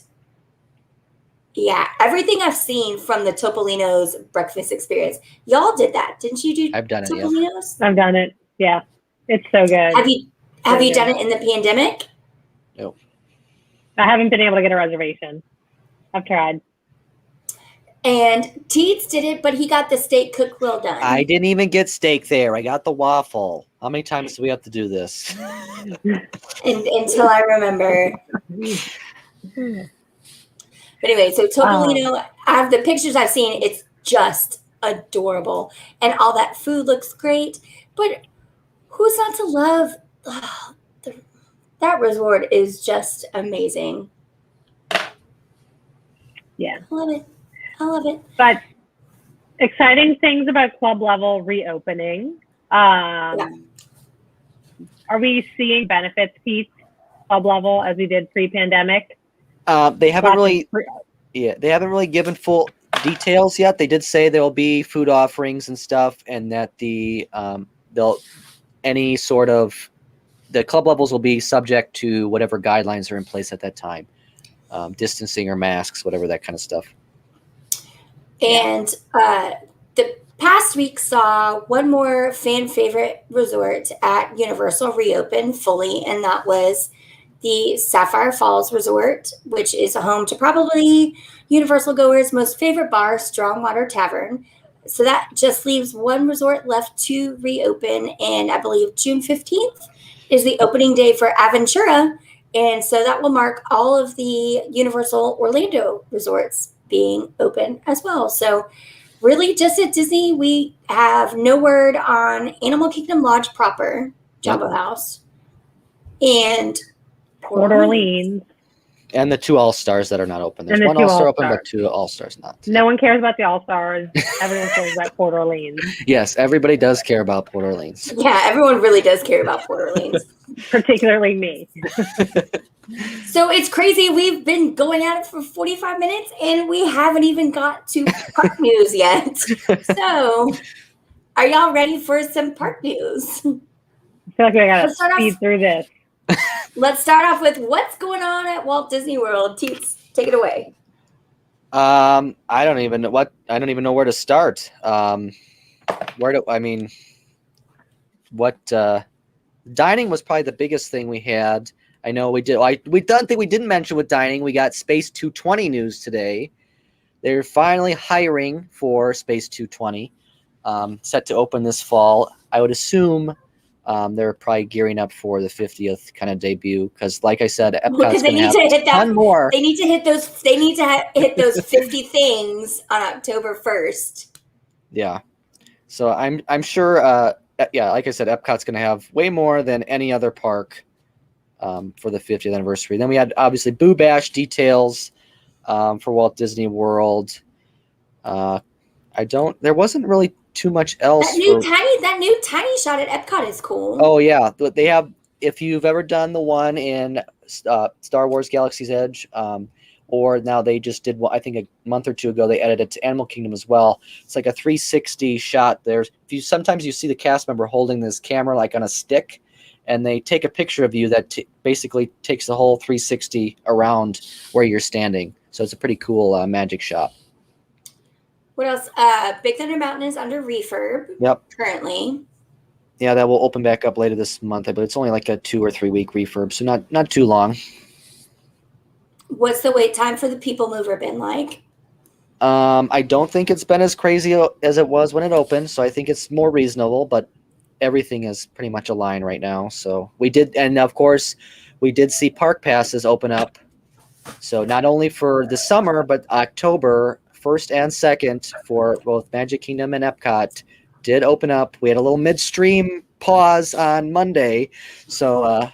yeah, everything I've seen from the Topolino's breakfast experience. Y'all did that, didn't you? I've done it, yeah. Topolino's? I've done it. Yeah, it's so good. Have you done it in the pandemic? No. I haven't been able to get a reservation. I've tried. And Teets did it, but he got the steak cooked well done. I didn't even get steak there. I got the waffle. How many times do we have to do this? Until I remember. But anyway, so Topolino, out of the pictures I've seen, it's just adorable. And all that food looks great. But who's not to love? That resort is just amazing. Yeah. I love it. But exciting things about club level reopening. Yeah. Are we seeing benefits, Pete, club level as we did pre-pandemic? They haven't really given full details yet. They did say there will be food offerings and stuff, and that the club levels will be subject to whatever guidelines are in place at that time, distancing or masks, whatever, that kind of stuff. And the past week saw one more fan favorite resort at Universal reopen fully, and that was the Sapphire Falls Resort, which is a home to probably Universal goers' most favorite bar, Strongwater Tavern. So that just leaves one resort left to reopen, and I believe June 15th is the opening day for Aventura. And so that will mark all of the Universal Orlando resorts being open as well. So really just at Disney, we have no word on Animal Kingdom Lodge proper, Jumbo House, and Port Orleans. And the 2 All-Stars that are not open. There's one All-Star open, but 2 All-Stars not. No one cares about the All-Stars. Everyone cares about Port Orleans. Yes, everybody does care about Port Orleans. Yeah, everyone really does care about Port Orleans. Particularly me. So it's crazy. We've been going at it for 45 minutes, and we haven't even got to park news yet. So are y'all ready for some park news? I feel like we got to speed through this. Let's start off with what's going on at Walt Disney World. Teets, take it away. I don't even know where to start. Dining was probably the biggest thing we had. I know we did. We don't think we didn't mention with dining. We got Space 220 news today. They're finally hiring for Space 220, set to open this fall. I would assume they're probably gearing up for the 50th kind of debut because, like I said, Epcot's Because they going to need have to hit a that. ton more. They need to hit those. They need to hit those 50 things on October 1st. Yeah. So I'm sure. Yeah, like I said, Epcot's going to have way more than any other park for the 50th anniversary. Then we had obviously Boo Bash details for Walt Disney World. There wasn't really too much else. That new tiny shot at Epcot is cool. Oh yeah, they have. If you've ever done the one in Star Wars Galaxy's Edge, or now they just did one, I think a month or two ago, they added it to Animal Kingdom as well. It's like a 360 shot. Sometimes you see the cast member holding this camera like on a stick, and they take a picture of you that basically takes the whole 360 around where you're standing. So it's a pretty cool magic shot. What else? Big Thunder Mountain is under refurb. Yep. Currently. Yeah, that will open back up later this month, but it's only like a 2 or 3 week refurb, so not too long. What's the wait time for the People Mover been like? I don't think it's been as crazy as it was when it opened, so I think it's more reasonable, but everything is pretty much aligned right now. So and of course, we did see park passes open up. So not only for the summer, but October 1st and 2nd for both Magic Kingdom and Epcot did open up. We had a little midstream pause on Monday, so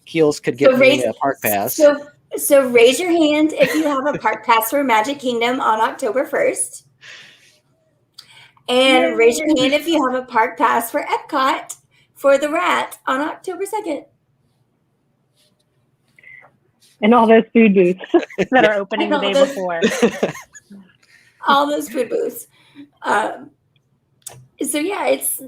Keels could get me a park pass. So raise your hand if you have a park pass for Magic Kingdom on October 1st. And raise your hand if you have a park pass for Epcot for the Rat on October 2nd. And all those food booths that are opening the day before. All those food booths. So yeah, it's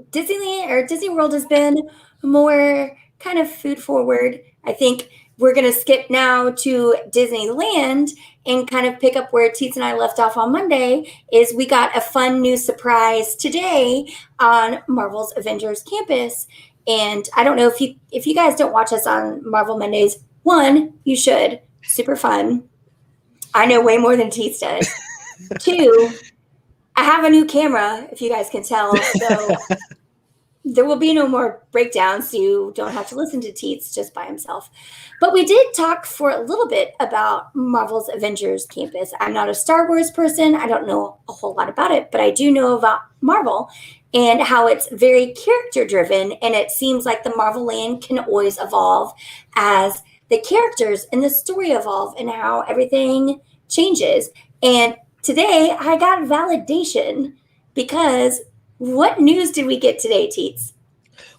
Disneyland or Disney World has been more kind of food forward. I think we're going to skip now to Disneyland and kind of pick up where Teets and I left off on Monday. Is we got a fun new surprise today on Marvel's Avengers Campus. And I don't know if you guys don't watch us on Marvel Mondays, one, you should. Super fun. I know way more than Teets does. Two, I have a new camera, if you guys can tell. So there will be no more breakdowns. So you don't have to listen to Teets just by himself. But we did talk for a little bit about Marvel's Avengers Campus. I'm not a Star Wars person. I don't know a whole lot about it, but I do know about Marvel and how it's very character driven. And it seems like the Marvel land can always evolve as the characters and the story evolve and how everything changes. And today I got validation because what news did we get today, Teets?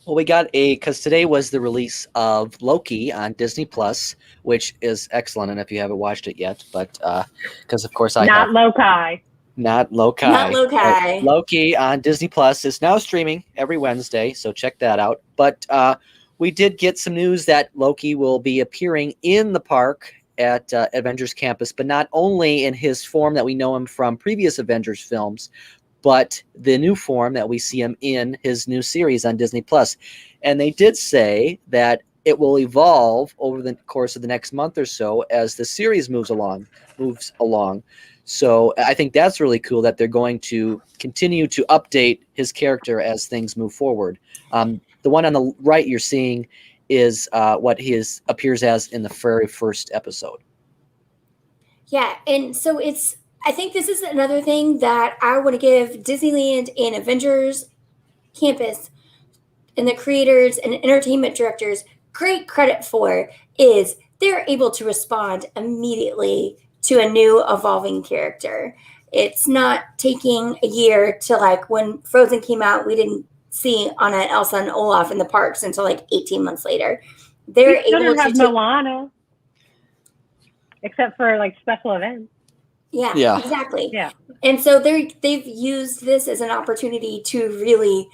Well, we got because today was the release of Loki on Disney Plus, which is excellent. And if you haven't watched it yet, but because of course not Loki. Loki on Disney Plus is now streaming every Wednesday, so check that out. But we did get some news that Loki will be appearing in the park at Avengers Campus, but not only in his form that we know him from previous Avengers films, but the new form that we see him in his new series on Disney Plus. And they did say that it will evolve over the course of the next month or so as the series moves along. So I think that's really cool that they're going to continue to update his character as things move forward. The one on the right you're seeing is what he appears as in the very first episode. Yeah, and so I think this is another thing that I want to give Disneyland and Avengers Campus and the creators and entertainment directors great credit for is they're able to respond immediately to a new evolving character. It's not taking a year to like when Frozen came out, we didn't see Anna and Elsa and Olaf in the parks until like 18 months later. They're able to have Moana, except for like special events. Yeah, exactly. Yeah. And so they've used this as an opportunity to really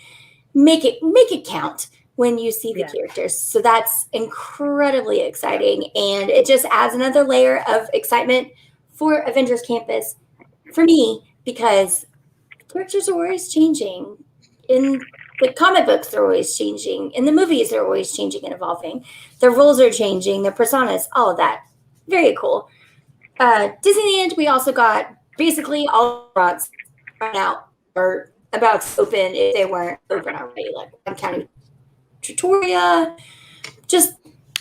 make it count when you see the characters. So that's incredibly exciting. And it just adds another layer of excitement for Avengers Campus for me, because characters are always changing. In the comic books, they're always changing. In the movies, they're always changing and evolving. Their roles are changing, their personas, all of that. Very cool. Disneyland, we also got basically all restaurants right now are about to open if they weren't open already. Like I'm counting Trattoria, just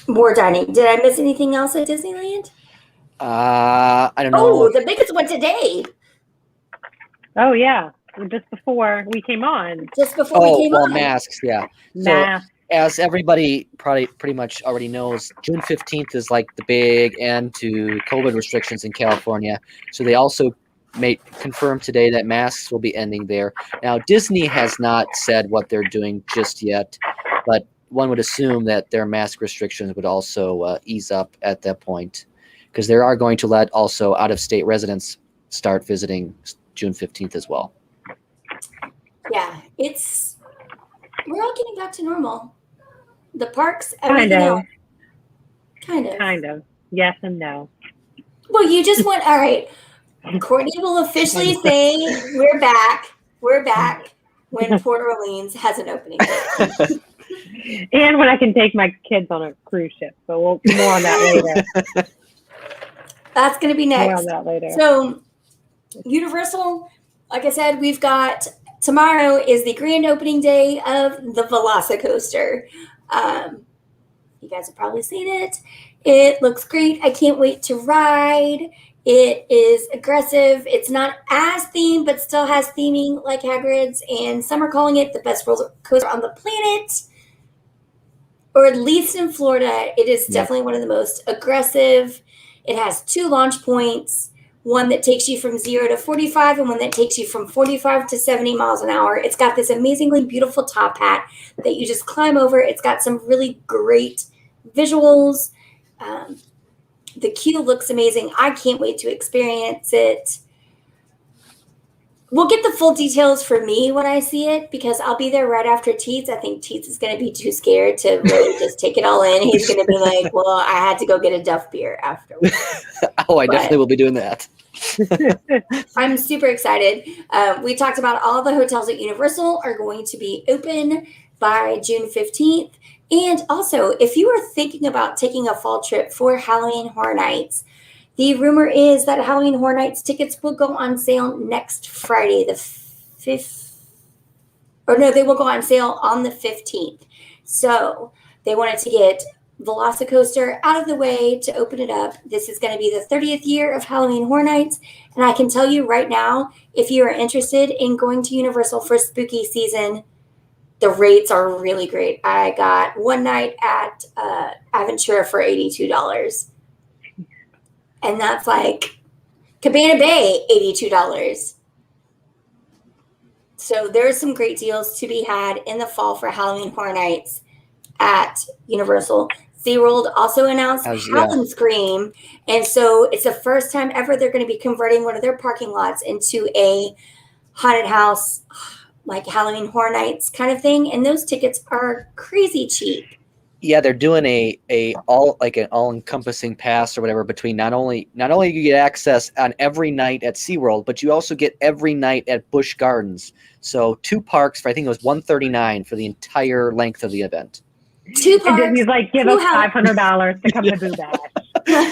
more dining. Did I miss anything else at Disneyland? I don't Oh, know. the biggest one today. Oh yeah, just before we came on. Just before we came on. Masks, yeah. Masks. So as everybody probably pretty much already knows, June 15th is like the big end to COVID restrictions in California. So they also confirmed today that masks will be ending there. Now, Disney has not said what they're doing just yet, but one would assume that their mask restrictions would also ease up at that point, because they are going to let also out-of-state residents start visiting June 15th as well. Yeah, we're all getting back to normal. The parks, everything else. Kind of. Yes and no. Well, you just want, all right. Courtney will officially say we're back when Port Orleans has an opening. And when I can take my kids on a cruise ship. So we'll more on that later. That's going to be next. More on that later. So Universal, like I said, we've got tomorrow is the grand opening day of the Velocicoaster. You guys have probably seen it. It looks great. I can't wait to ride. It is aggressive. It's not as themed, but still has theming like Hagrid's. And some are calling it the best roller coaster on the planet, or at least in Florida. It is definitely one of the most aggressive. It has 2 launch points, one that takes you from 0 to 45 and one that takes you from 45 to 70 miles an hour. It's got this amazingly beautiful top hat that you just climb over. It's got some really great visuals. The queue looks amazing. I can't wait to experience it. We'll get the full details for me when I see it, because I'll be there right after Teets. I think Teets is going to be too scared to really just take it all in. He's going to be like, well, I had to go get a Duff beer afterwards. I definitely will be doing that. I'm super excited. We talked about all the hotels at Universal are going to be open by June 15th. And also, if you are thinking about taking a fall trip for Halloween Horror Nights, the rumor is that Halloween Horror Nights tickets will go on sale next Friday, the 5th. Or no, they will go on sale on the 15th. So they wanted to get Velocicoaster out of the way to open it up. This is going to be the 30th year of Halloween Horror Nights. And I can tell you right now, if you are interested in going to Universal for spooky season, the rates are really great. I got one night at Aventura for $82. And that's like Cabana Bay, $82. So there's some great deals to be had in the fall for Halloween Horror Nights at Universal. SeaWorld also announced Howlin' Scream. And so it's the first time ever they're going to be converting one of their parking lots into a haunted house, like Halloween Horror Nights kind of thing. And those tickets are crazy cheap. Yeah, they're doing an all-encompassing pass or whatever between not only you get access on every night at SeaWorld, but you also get every night at Busch Gardens. So 2 parks for, I think it was $139 for the entire length of the event. 2 parks. And Disney's like, give us $500 to come to Boo Bash.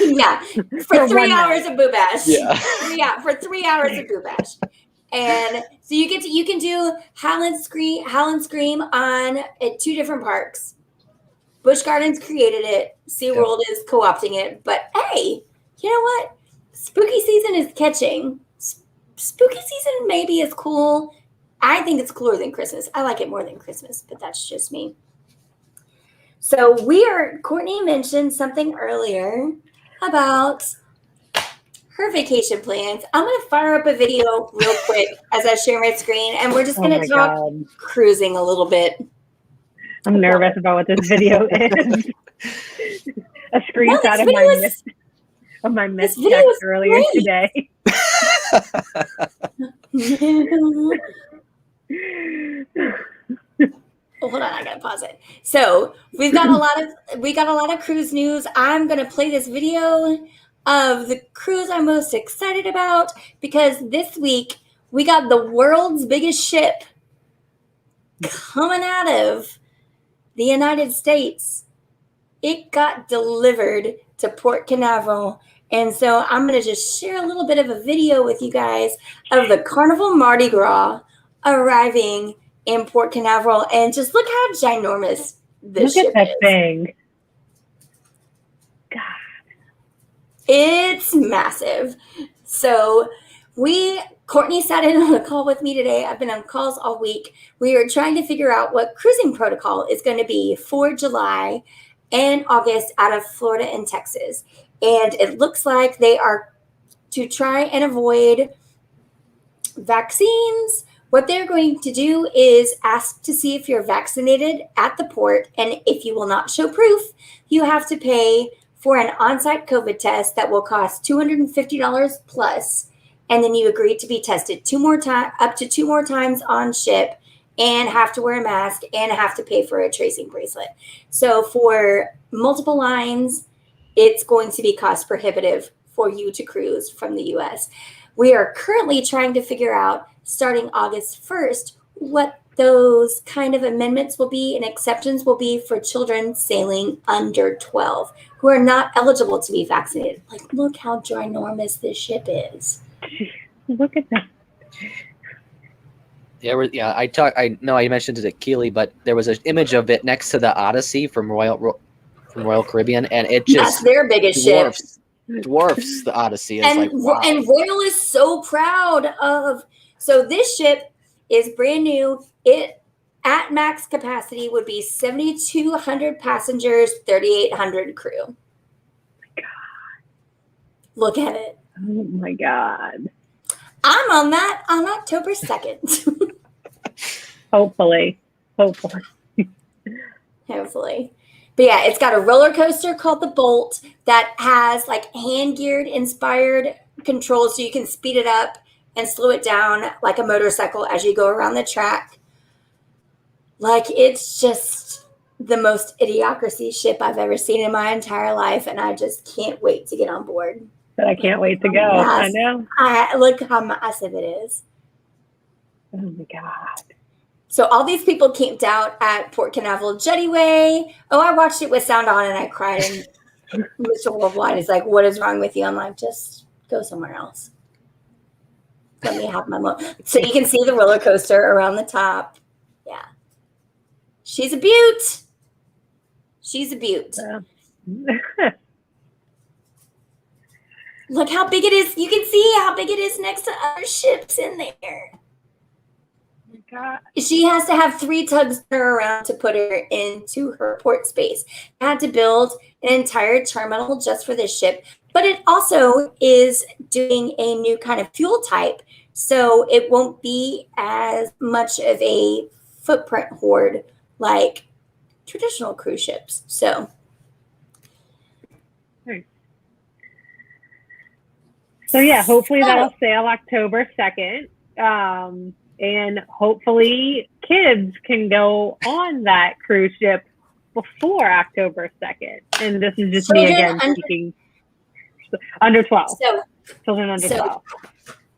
Yeah, for 3 hours of Boo Bash. Yeah, for 3 hours of Boo Bash. And so you can do Howlin' Scream on at 2 different parks. Busch Gardens created it. SeaWorld is co-opting it. But hey, you know what? Spooky season is catching. Spooky season maybe is cool. I think it's cooler than Christmas. I like it more than Christmas, but that's just me. So Courtney mentioned something earlier about her vacation plans. I'm going to fire up a video real quick as I share my screen, and we're just going to talk cruising a little bit. I'm nervous about what this video is. A screenshot of my missed text earlier today. Hold on, I gotta pause it. So we got a lot of cruise news. I'm gonna play this video of the cruise I'm most excited about, because this week we got the world's biggest ship coming out of the United States. It got delivered to Port Canaveral. And so I'm going to just share a little bit of a video with you guys of the Carnival Mardi Gras arriving in Port Canaveral. And just look how ginormous this Look ship at that is. thing. God. It's massive. So Courtney sat in on a call with me today. I've been on calls all week. We are trying to figure out what cruising protocol is going to be for July and August out of Florida and Texas. And it looks like they are to try and avoid vaccines. What they're going to do is ask to see if you're vaccinated at the port. And if you will not show proof, you have to pay for an on-site COVID test that will cost $250 plus, and then you agree to be tested up to 2 more times on ship, and have to wear a mask and have to pay for a tracing bracelet. So for multiple lines, it's going to be cost prohibitive for you to cruise from the U.S. We are currently trying to figure out, starting August 1st, what those kind of amendments will be and exceptions will be for children sailing under 12 who are not eligible to be vaccinated. Like, look how ginormous this ship is. Look at that. Yeah, I know I mentioned it to Keely, but there was an image of it next to the Odyssey from Royal Caribbean, and it That's just their biggest ship. dwarfs the Odyssey. It's like, wow. And Royal is so proud of. So this ship is brand new. It at max capacity would be 7,200 passengers, 3,800 crew. Oh my God. Look at it. Oh my God. I'm on that on October 2nd. Hopefully. Hopefully. But yeah, it's got a roller coaster called the Bolt that has like hand geared inspired controls so you can speed it up and slow it down like a motorcycle as you go around the track. Like, it's just the most idiocracy ship I've ever seen in my entire life, and I just can't wait to get on board. But I can't wait to go. I know. Look how massive it is. Oh my God. So all these people camped out at Port Canaveral Jettyway. Oh, I watched it with sound on and I cried. And Mr. Worldwide is like, "What is wrong with you?" I'm like, "Just go somewhere else. Let me have my moment." So you can see the roller coaster around the top. Yeah. She's a beaut. She's a beaut. Look how big it is. You can see how big it is next to other ships in there. God. She has to have 3 tugs turn her around to put her into her port space. I had to build an entire terminal just for this ship, but it also is doing a new kind of fuel type, so it won't be as much of a footprint hoard like traditional cruise ships. So yeah, hopefully that'll sail October 2nd. And hopefully kids can go on that cruise ship before October 2nd. And this is just me again speaking. Under 12. Children under 12.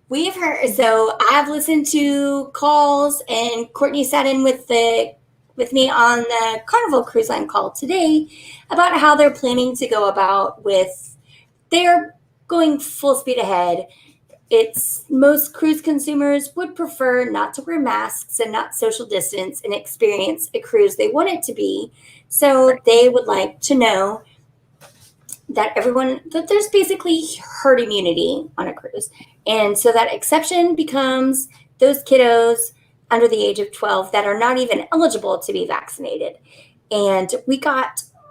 We've heard, so I've listened to calls, and Courtney sat in with me on the Carnival Cruise Line call today about how they're planning to go about they're going full speed ahead. Most cruise consumers would prefer not to wear masks and not social distance and experience a cruise they want it to be. So they would like to know that there's basically herd immunity on a cruise. And so that exception becomes those kiddos under the age of 12 that are not even eligible to be vaccinated. And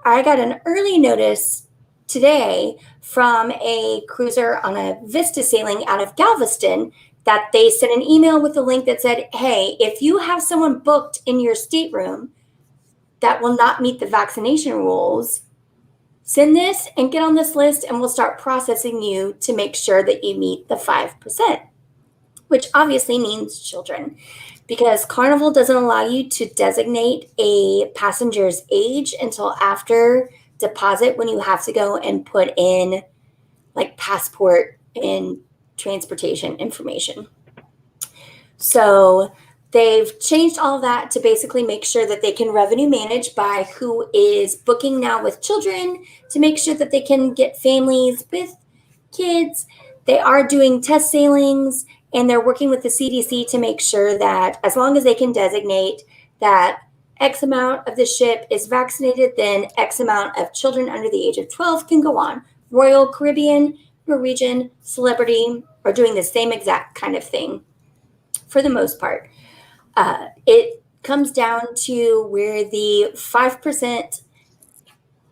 I got an early notice today from a cruiser on a Vista sailing out of Galveston that they sent an email with a link that said, "Hey, if you have someone booked in your stateroom that will not meet the vaccination rules, send this and get on this list, and we'll start processing you to make sure that you meet the 5%, which obviously means children, because Carnival doesn't allow you to designate a passenger's age until after deposit, when you have to go and put in like passport and transportation information. So they've changed all of that to basically make sure that they can revenue manage by who is booking now with children, to make sure that they can get families with kids. They are doing test sailings, and they're working with the CDC to make sure that as long as they can designate that X amount of the ship is vaccinated, then X amount of children under the age of 12 can go on. Royal Caribbean, Norwegian, Celebrity are doing the same exact kind of thing for the most part. It comes down to where the 5%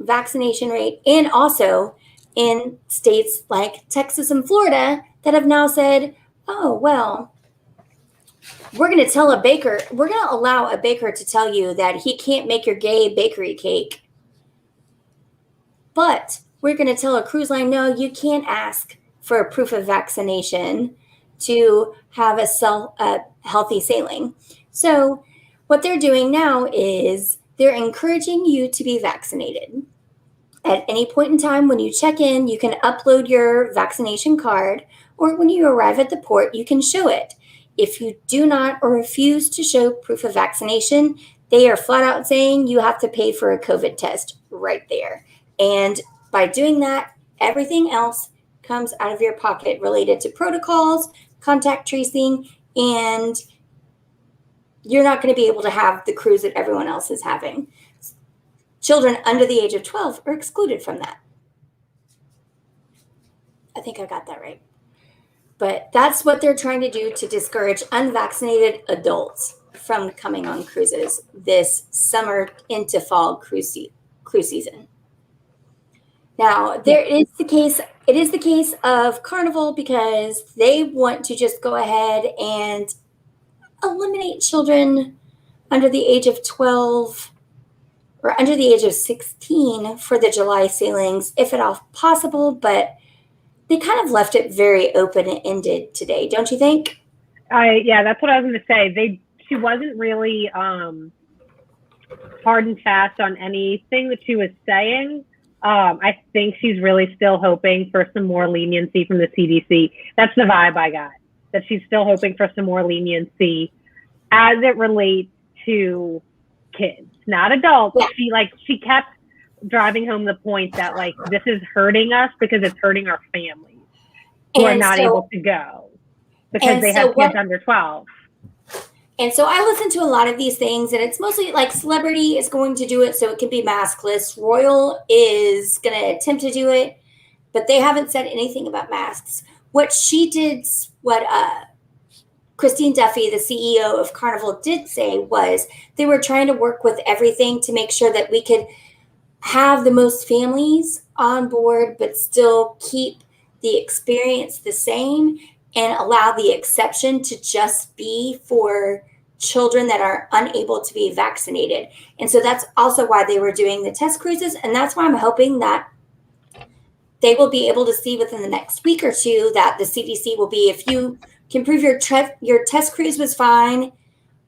vaccination rate, and also in states like Texas and Florida that have now said, oh, well, we're going to allow a baker to tell you that he can't make your gay bakery cake. But we're going to tell a cruise line, no, you can't ask for a proof of vaccination to have a healthy sailing. So what they're doing now is they're encouraging you to be vaccinated. At any point in time when you check in, you can upload your vaccination card, or when you arrive at the port, you can show it. If you do not or refuse to show proof of vaccination, they are flat out saying you have to pay for a COVID test right there. And by doing that, everything else comes out of your pocket related to protocols, contact tracing, and you're not going to be able to have the cruise that everyone else is having. Children under the age of 12 are excluded from that. I think I got that right. But that's what they're trying to do to discourage unvaccinated adults from coming on cruises this summer into fall cruise season. Now, it is the case of Carnival, because they want to just go ahead and eliminate children under the age of 12 or under the age of 16 for the July sailings, if at all possible, but they kind of left it very open-ended today, don't you think? Yeah, that's what I was going to say. She wasn't really hard and fast on anything that she was saying. I think she's really still hoping for some more leniency from the CDC. That's the vibe I got, that she's still hoping for some more leniency as it relates to kids, not adults. Yeah. She kept driving home the point that this is hurting us because it's hurting our families who are not able to go because they have kids under 12. And so I listen to a lot of these things, and it's mostly like Celebrity is going to do it so it can be maskless. Royal is going to attempt to do it, but they haven't said anything about masks. What Christine Duffy, the CEO of Carnival, did say was they were trying to work with everything to make sure that we could have the most families on board, but still keep the experience the same and allow the exception to just be for children that are unable to be vaccinated. And so that's also why they were doing the test cruises. And that's why I'm hoping that they will be able to see within the next week or two that the CDC will be, if you can prove your test cruise was fine,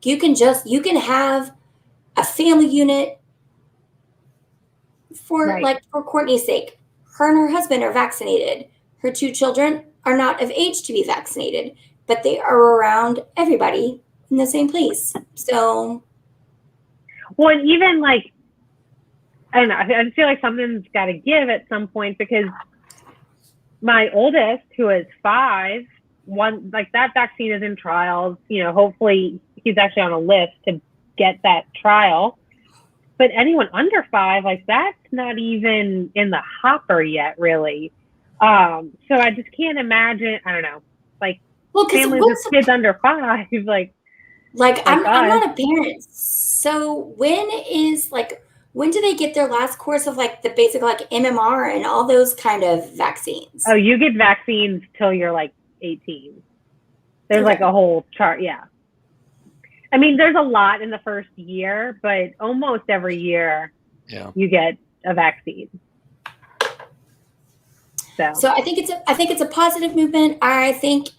you can have a family unit for Courtney's sake. Her and her husband are vaccinated. Her 2 children are not of age to be vaccinated, but they are around everybody in the same place. So, well, and even I don't know, I feel like something's got to give at some point, because my oldest, who is 5, that vaccine is in trials. Hopefully he's actually on a list to get that trial. But anyone under 5, that's not even in the hopper yet, really. So I just can't imagine. I don't know, families with kids under 5, I'm not a parent. So when do they get their last course of the basic MMR and all those kind of vaccines? Oh, you get vaccines till you're 18. There's a whole chart. Yeah. I mean, there's a lot in the first year, but almost every year you get a vaccine. So I think it's a positive movement. I think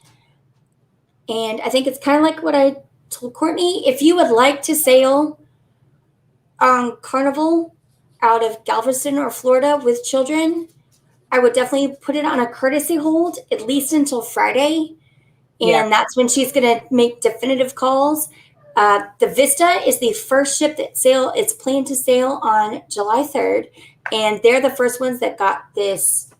it's kind of like what I told Courtney. If you would like to sail on Carnival out of Galveston or Florida with children, I would definitely put it on a courtesy hold at least until Friday. And that's when she's going to make definitive calls. The Vista is the first ship it's planned to sail on July 3rd. And they're the first ones that got this,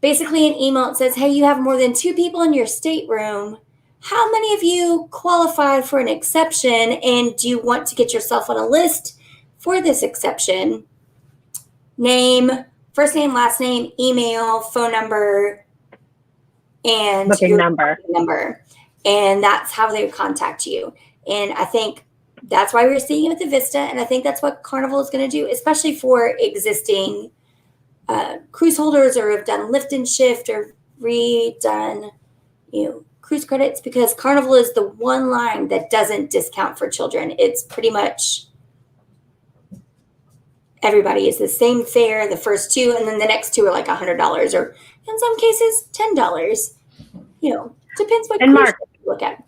basically an email that says, hey, you have more than 2 people in your stateroom. how many of you qualify for an exception, and do you want to get yourself on a list for this exception? Name, first name, last name, email, phone number, and Booking your number. booking number. And that's how they would contact you. And I think that's why we're seeing it with the Vista, and I think that's what Carnival is going to do, especially for existing cruise holders or have done lift and shift or redone, cruise credits, because Carnival is the one line that doesn't discount for children. It's pretty much everybody is the same fare, the first two, and then the next two are like $100, or in some cases $10. Depends what And cruise Mark, you look at.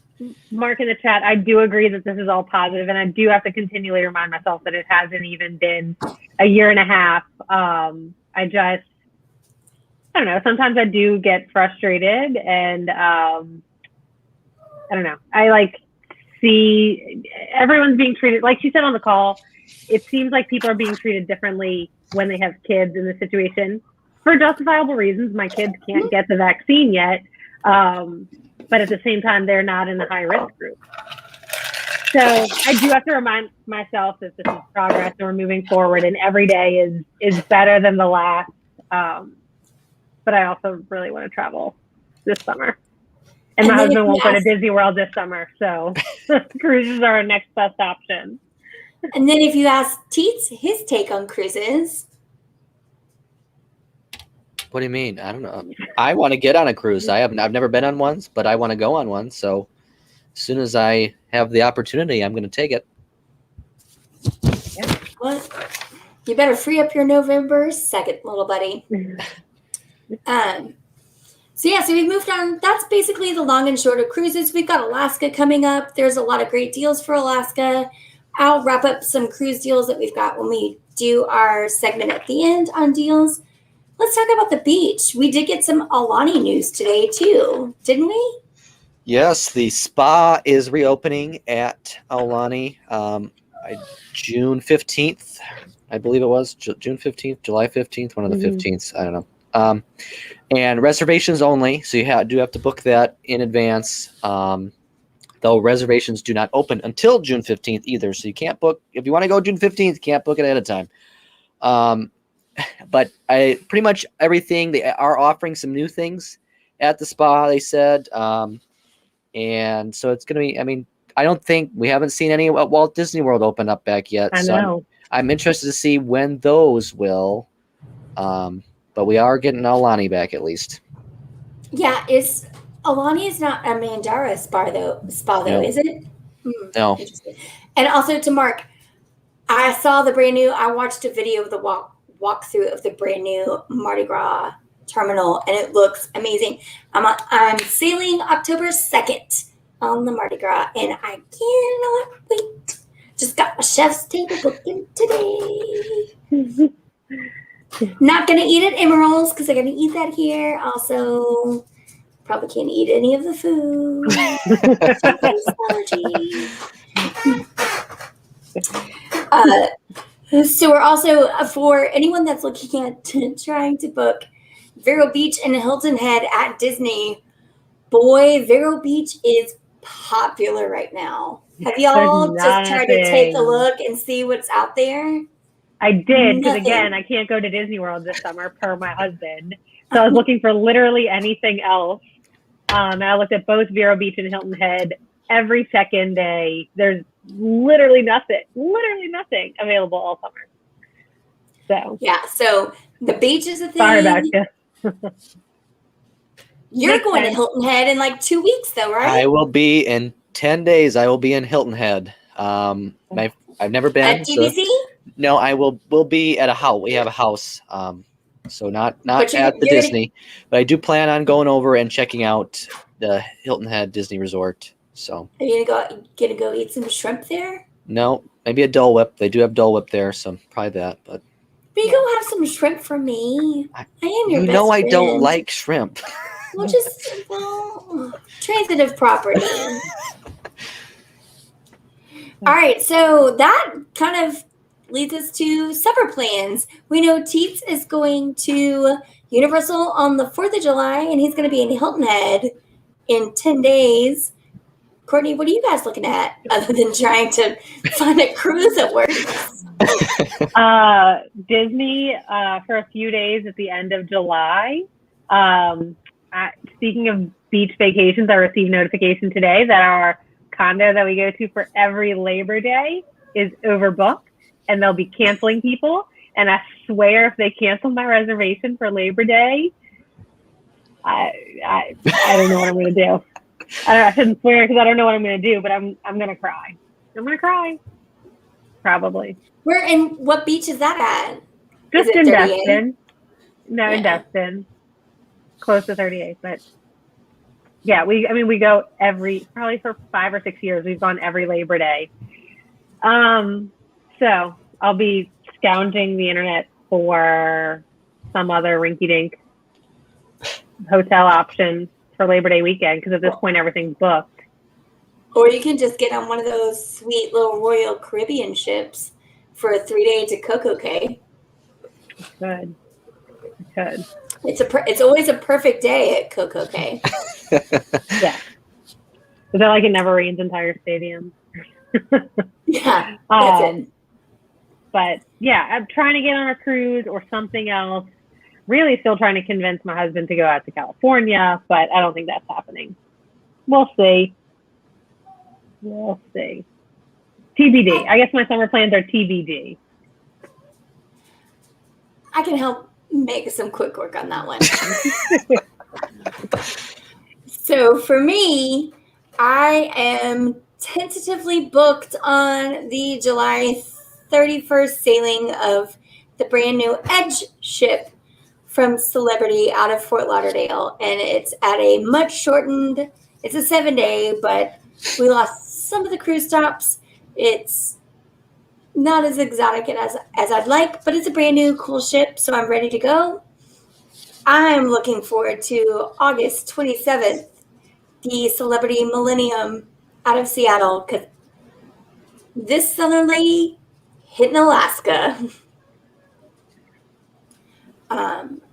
Mark in the chat, I do agree that this is all positive, and I do have to continually remind myself that it hasn't even been a year and a half. I don't know. Sometimes I do get frustrated, and I don't know. I see everyone's being treated, like she said on the call, it seems like people are being treated differently when they have kids in this situation for justifiable reasons. My kids can't get the vaccine yet. But at the same time, they're not in the high risk group. So I do have to remind myself that this is progress and we're moving forward, and every day is better than the last. But I also really want to travel this summer. And my husband won't go to Disney World this summer, so cruises are our next best option. And then if you ask Teets his take on cruises. What do you mean? I don't know. I want to get on a cruise. I've never been on one, but I want to go on one. So as soon as I have the opportunity, I'm going to take it. Yeah. Well, you better free up your November 2nd, little buddy. So we've moved on. That's basically the long and short of cruises. We've got Alaska coming up. There's a lot of great deals for Alaska. I'll wrap up some cruise deals that we've got when we do our segment at the end on deals. Let's talk about the beach. We did get some Aulani news today too, didn't we? Yes, the spa is reopening at Aulani June 15th. I believe it was June 15th, July 15th, one of the 15th. I don't know. And reservations only, so you do have to book that in advance. Though reservations do not open until June 15th either. So you can't book, if you want to go June 15th, you can't book it ahead of time. But pretty much everything, they are offering some new things at the spa, they said. And so it's going to be, we haven't seen any Walt Disney World open up back yet. I know. So I'm interested to see when those will. But we are getting Aulani back at least. Yeah, Aulani is not a Mandara spa though, No. Is it? No. Interesting. And also to Mark, I watched a video of the walkthrough of the brand new Mardi Gras terminal, and it looks amazing. I'm sailing October 2nd on the Mardi Gras, and I cannot wait. Just got my chef's table booking today. Not gonna eat at Emerald's because I'm gonna eat that here. Also, probably can't eat any of the food. So we're also, for anyone that's looking at trying to book Vero Beach and Hilton Head at Disney, boy, Vero Beach is popular right now. Have y'all just tried to take a look and see what's out there? I did, because again, I can't go to Disney World this summer per my husband. So I was looking for literally anything else. I looked at both Vero Beach and Hilton Head. Every second day, there's literally nothing available all summer. So yeah, so the beach is a thing. Sorry about you. You're going to Hilton Head in like 2 weeks, though, right? I will be in 10 days. I will be in Hilton Head. I've never been at DVC. No, I will be at a house. We have a house, so not at the Disney, but I do plan on going over and checking out the Hilton Head Disney Resort. So are you gonna go eat some shrimp there? No, maybe a Dole Whip. They do have Dole Whip there, so probably that. But you go have some shrimp for me. I am your best I friend. don't like shrimp. Well, transitive property. All right, so that kind of leads us to supper plans. We know Teets is going to Universal on the 4th of July, and he's going to be in Hilton Head in 10 days. Courtney, what are you guys looking at other than trying to find a cruise that works? Disney for a few days at the end of July. Speaking of beach vacations, I received notification today that our condo that we go to for every Labor Day is overbooked, and they'll be canceling people. And I swear, if they cancel my reservation for Labor Day, I don't know what I'm going to do. I shouldn't swear because I don't know what I'm going to do, but I'm going to cry. I'm going to cry. Probably. Where and what beach is that at? Just Is it in 38? Destin. No, in Yeah. Destin. Close to 38, but yeah, we go probably for 5 or 6 years. We've gone every Labor Day. So I'll be scounging the internet for some other rinky-dink hotel option for Labor Day weekend, because at this point everything's booked. Or you can just get on one of those sweet little Royal Caribbean ships for a 3-day to Coco Cay. Good. It's always a perfect day at Coco Cay. Yeah. Is that like it never rains entire stadium? Yeah, that's it. But yeah, I'm trying to get on a cruise or something else. Really still trying to convince my husband to go out to California, but I don't think that's happening. We'll see. TBD. I guess my summer plans are TBD. I can help make some quick work on that one. So for me, I am tentatively booked on the July 31st sailing of the brand new Edge ship from Celebrity out of Fort Lauderdale. And it's at a much shortened, it's a 7-day, but we lost some of the cruise stops. It's not as exotic as I'd like, but it's a brand new cool ship, so I'm ready to go. I'm looking forward to August 27th, the Celebrity Millennium out of Seattle, because this Southern lady hitting Alaska.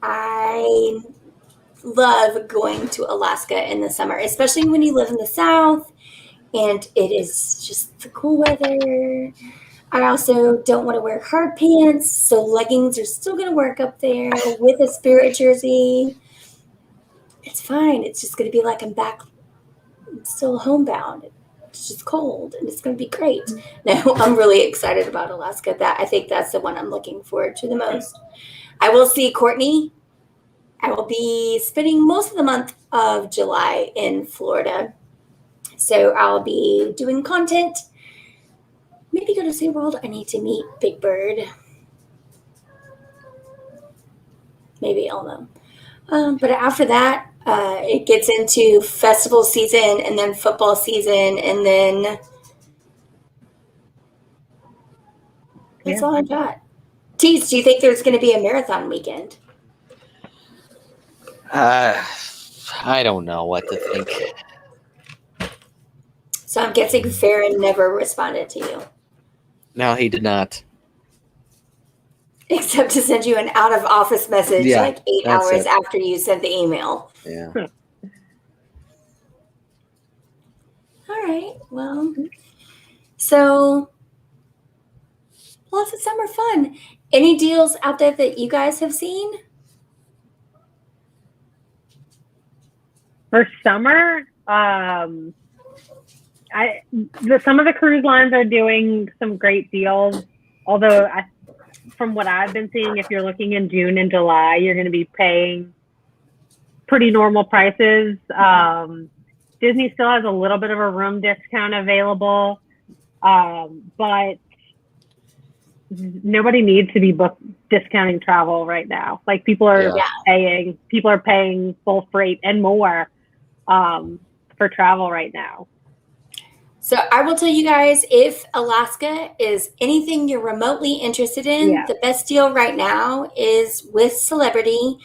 I love going to Alaska in the summer, especially when you live in the South and it is just the cool weather. I also don't want to wear hard pants, so leggings are still going to work up there with a Spirit jersey. It's fine. It's just going to be like I'm back. I'm still homebound. It's just cold, and it's going to be great. No, I'm really excited about Alaska. I think that's the one I'm looking forward to the most. I will see Courtney. I will be spending most of the month of July in Florida. So I'll be doing content. Maybe go to SeaWorld. I need to meet Big Bird. Maybe I'll know. But after that, it gets into festival season and then football season. And then that's all I got. Tease, do you think there's going to be a marathon weekend? I don't know what to think. So I'm guessing Farron never responded to you. No, he did not. Except to send you an out-of-office message like 8 hours after you sent the email. Yeah. All right. Well, so lots of summer fun. Any deals out there that you guys have seen? For summer, some of the cruise lines are doing some great deals. Although, from what I've been seeing, if you're looking in June and July, you're going to be paying pretty normal prices. Disney still has a little bit of a room discount available, but nobody needs to be discounting travel right now. Like people are paying full freight and more for travel right now. So I will tell you guys, if Alaska is anything you're remotely interested in, the best deal right now is with Celebrity,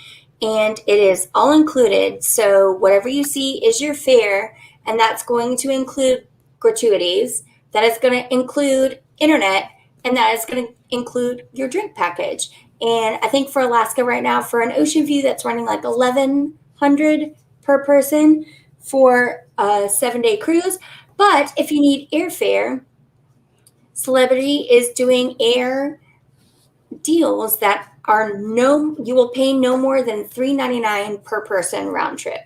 and it is all included. So whatever you see is your fare, and that's going to include gratuities. That is going to include internet, and that is going to include your drink package. And I think for Alaska right now, for an Ocean View, that's running like $1,100 per person for a 7-day cruise. But if you need airfare, Celebrity is doing air deals that are you will pay no more than $3.99 per person round trip.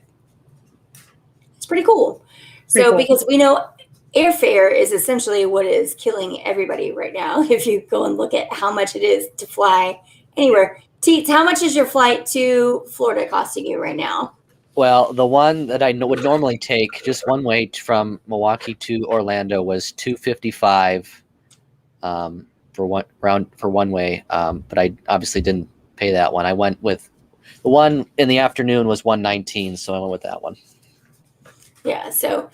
It's pretty cool. Pretty So cool. because we know airfare is essentially what is killing everybody right now. If you go and look at how much it is to fly anywhere. Teets, how much is your flight to Florida costing you right now? Well, the one that I would normally take just one way from Milwaukee to Orlando was $255 for one way. But I obviously didn't pay that one. I went with the one in the afternoon was $119, so I went with that one. Yeah, so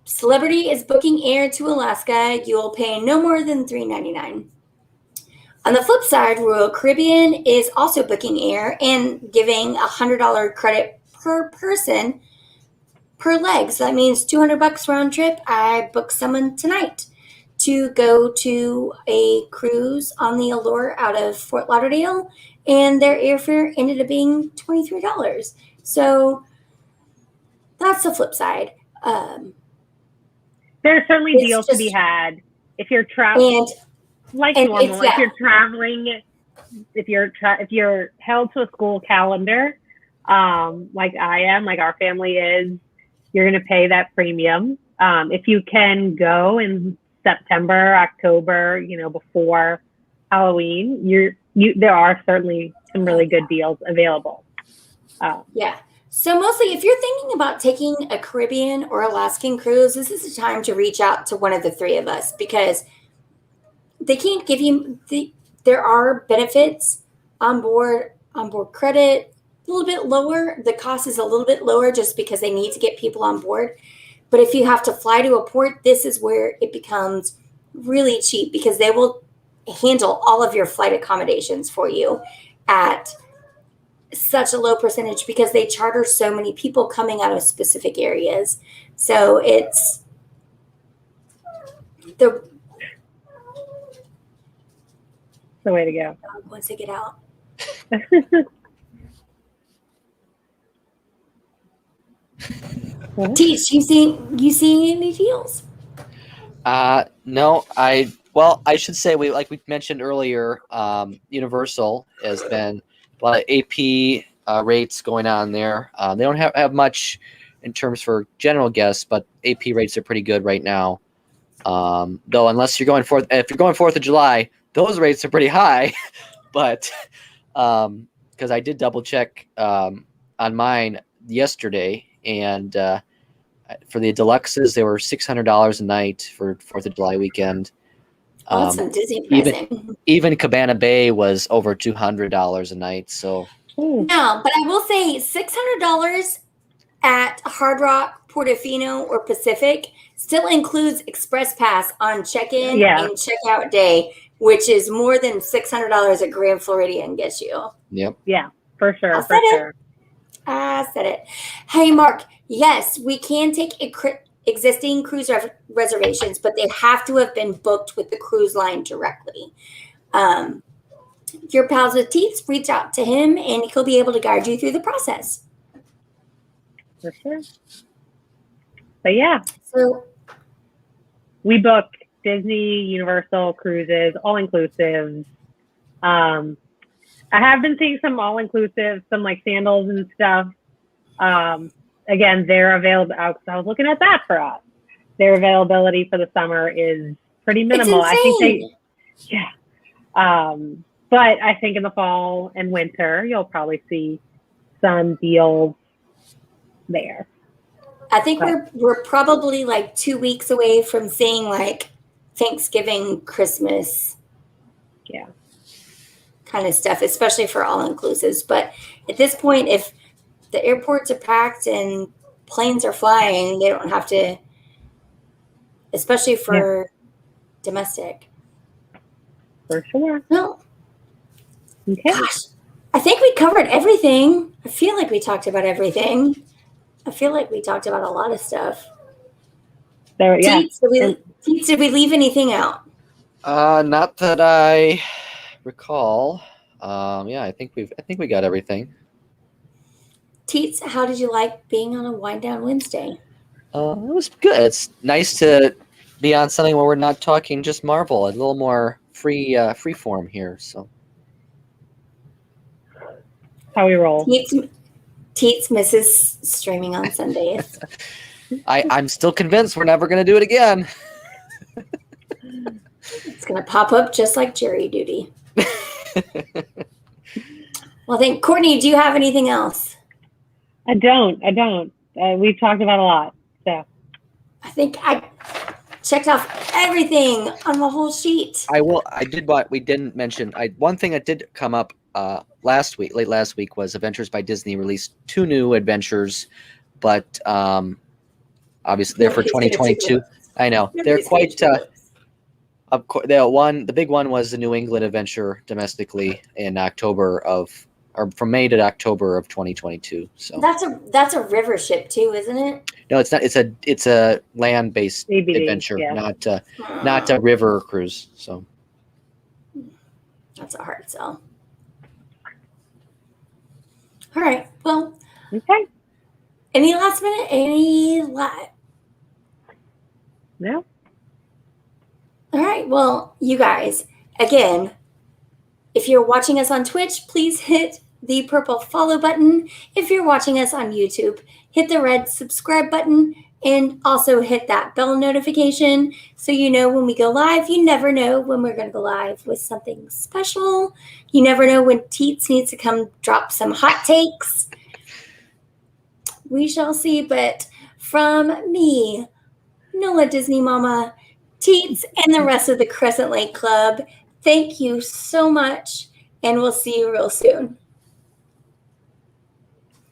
Celebrity is booking air to Alaska. You will pay no more than $3.99. On the flip side, Royal Caribbean is also booking air and giving $100 credit per person per leg. So that means $200 round trip. I booked someone tonight to go to a cruise on the Allure out of Fort Lauderdale, and their airfare ended up being $23. So that's the flip side. There's certainly It's deals to be just- had if you're traveling like and normal. it's- yeah. If you're traveling, if you're held to a school calendar, like I am, like our family is, you're going to pay that premium. If you can go in September, October, before Halloween, there are certainly some really good deals available. Yeah. So mostly if you're thinking about taking a Caribbean or Alaskan cruise, this is the time to reach out to one of the three of us, because they can't give you there are benefits on board credit, a little bit lower. The cost is a little bit lower just because they need to get people on board. But if you have to fly to a port, this is where it becomes really cheap, because they will handle all of your flight accommodations for you at such a low percentage, because they charter so many people coming out of specific areas. So it's the way to go. Once they get out. Teach, you seeing any deals? No, I should say we mentioned earlier, Universal has been a lot of AP rates going on there. They don't have much in terms for general guests, but AP rates are pretty good right now. Though unless if you're going 4th of July, those rates are pretty high. But because I did double check on mine yesterday, and for the deluxes, they were $600 a night for 4th of July weekend. That's some Disney pricing. Even Cabana Bay was over $200 a night. So no, but I will say $600 at Hard Rock, Portofino, or Pacific still includes Express Pass on check-in and check-out day, which is more than $600 at Grand Floridian gets you. Yep. Yeah, for sure. I said it. Hey, Mark. Yes, we can take existing cruise reservations, but they have to have been booked with the cruise line directly. Your pals with Teets, reach out to him, and he'll be able to guide you through the process. For sure. But yeah, so we book Disney, Universal cruises, all inclusive. I have been seeing some all inclusive, some like sandals and stuff. Again, they're available. I was looking at that for us. Their availability for the summer is pretty minimal. It's insane. But I think in the fall and winter, you'll probably see some deals there. I think we're probably like 2 weeks away from seeing like Thanksgiving, Christmas, kind of stuff, especially for all inclusives. But at this point, if the airports are packed and planes are flying, they don't have to, especially for domestic. For sure. No. Okay. Gosh, I think we covered everything. I feel like we talked about everything. I feel like we talked about a lot of stuff. Teets, did we leave anything out? Not that I recall. I think we got everything. Teets, how did you like being on a Wind Down Wednesday? It was good. It's nice to be on something where we're not talking just Marvel. A little more free form here. So How we roll. Teets misses streaming on Sundays. I'm still convinced we're never going to do it again. It's going to pop up just like jury duty. Well, then, Courtney, do you have anything else? I don't. We've talked about a lot. So I think I checked off everything on the whole sheet. I did what we didn't mention. One thing that did come up late last week, was Adventures by Disney released 2 new adventures, but obviously they're for 2022. I know they're quite. Of course, the big one was the New England adventure domestically in from May to October of 2022. So that's a river ship too, isn't it? no, it's not. It's a land-based adventure, yeah. not a river cruise. So that's a hard sell. All right. Well. Okay. Any last minute? No. All right. Well, you guys, again, if you're watching us on Twitch, please hit the purple follow button. If you're watching us on YouTube, hit the red subscribe button and also hit that bell notification so you know when we go live. You never know when we're going to go live with something special. You never know when Teets needs to come drop some hot takes. We shall see. But from me, Nola Disney Mama, Teets, and the rest of the Crescent Lake Club, thank you so much, and we'll see you real soon.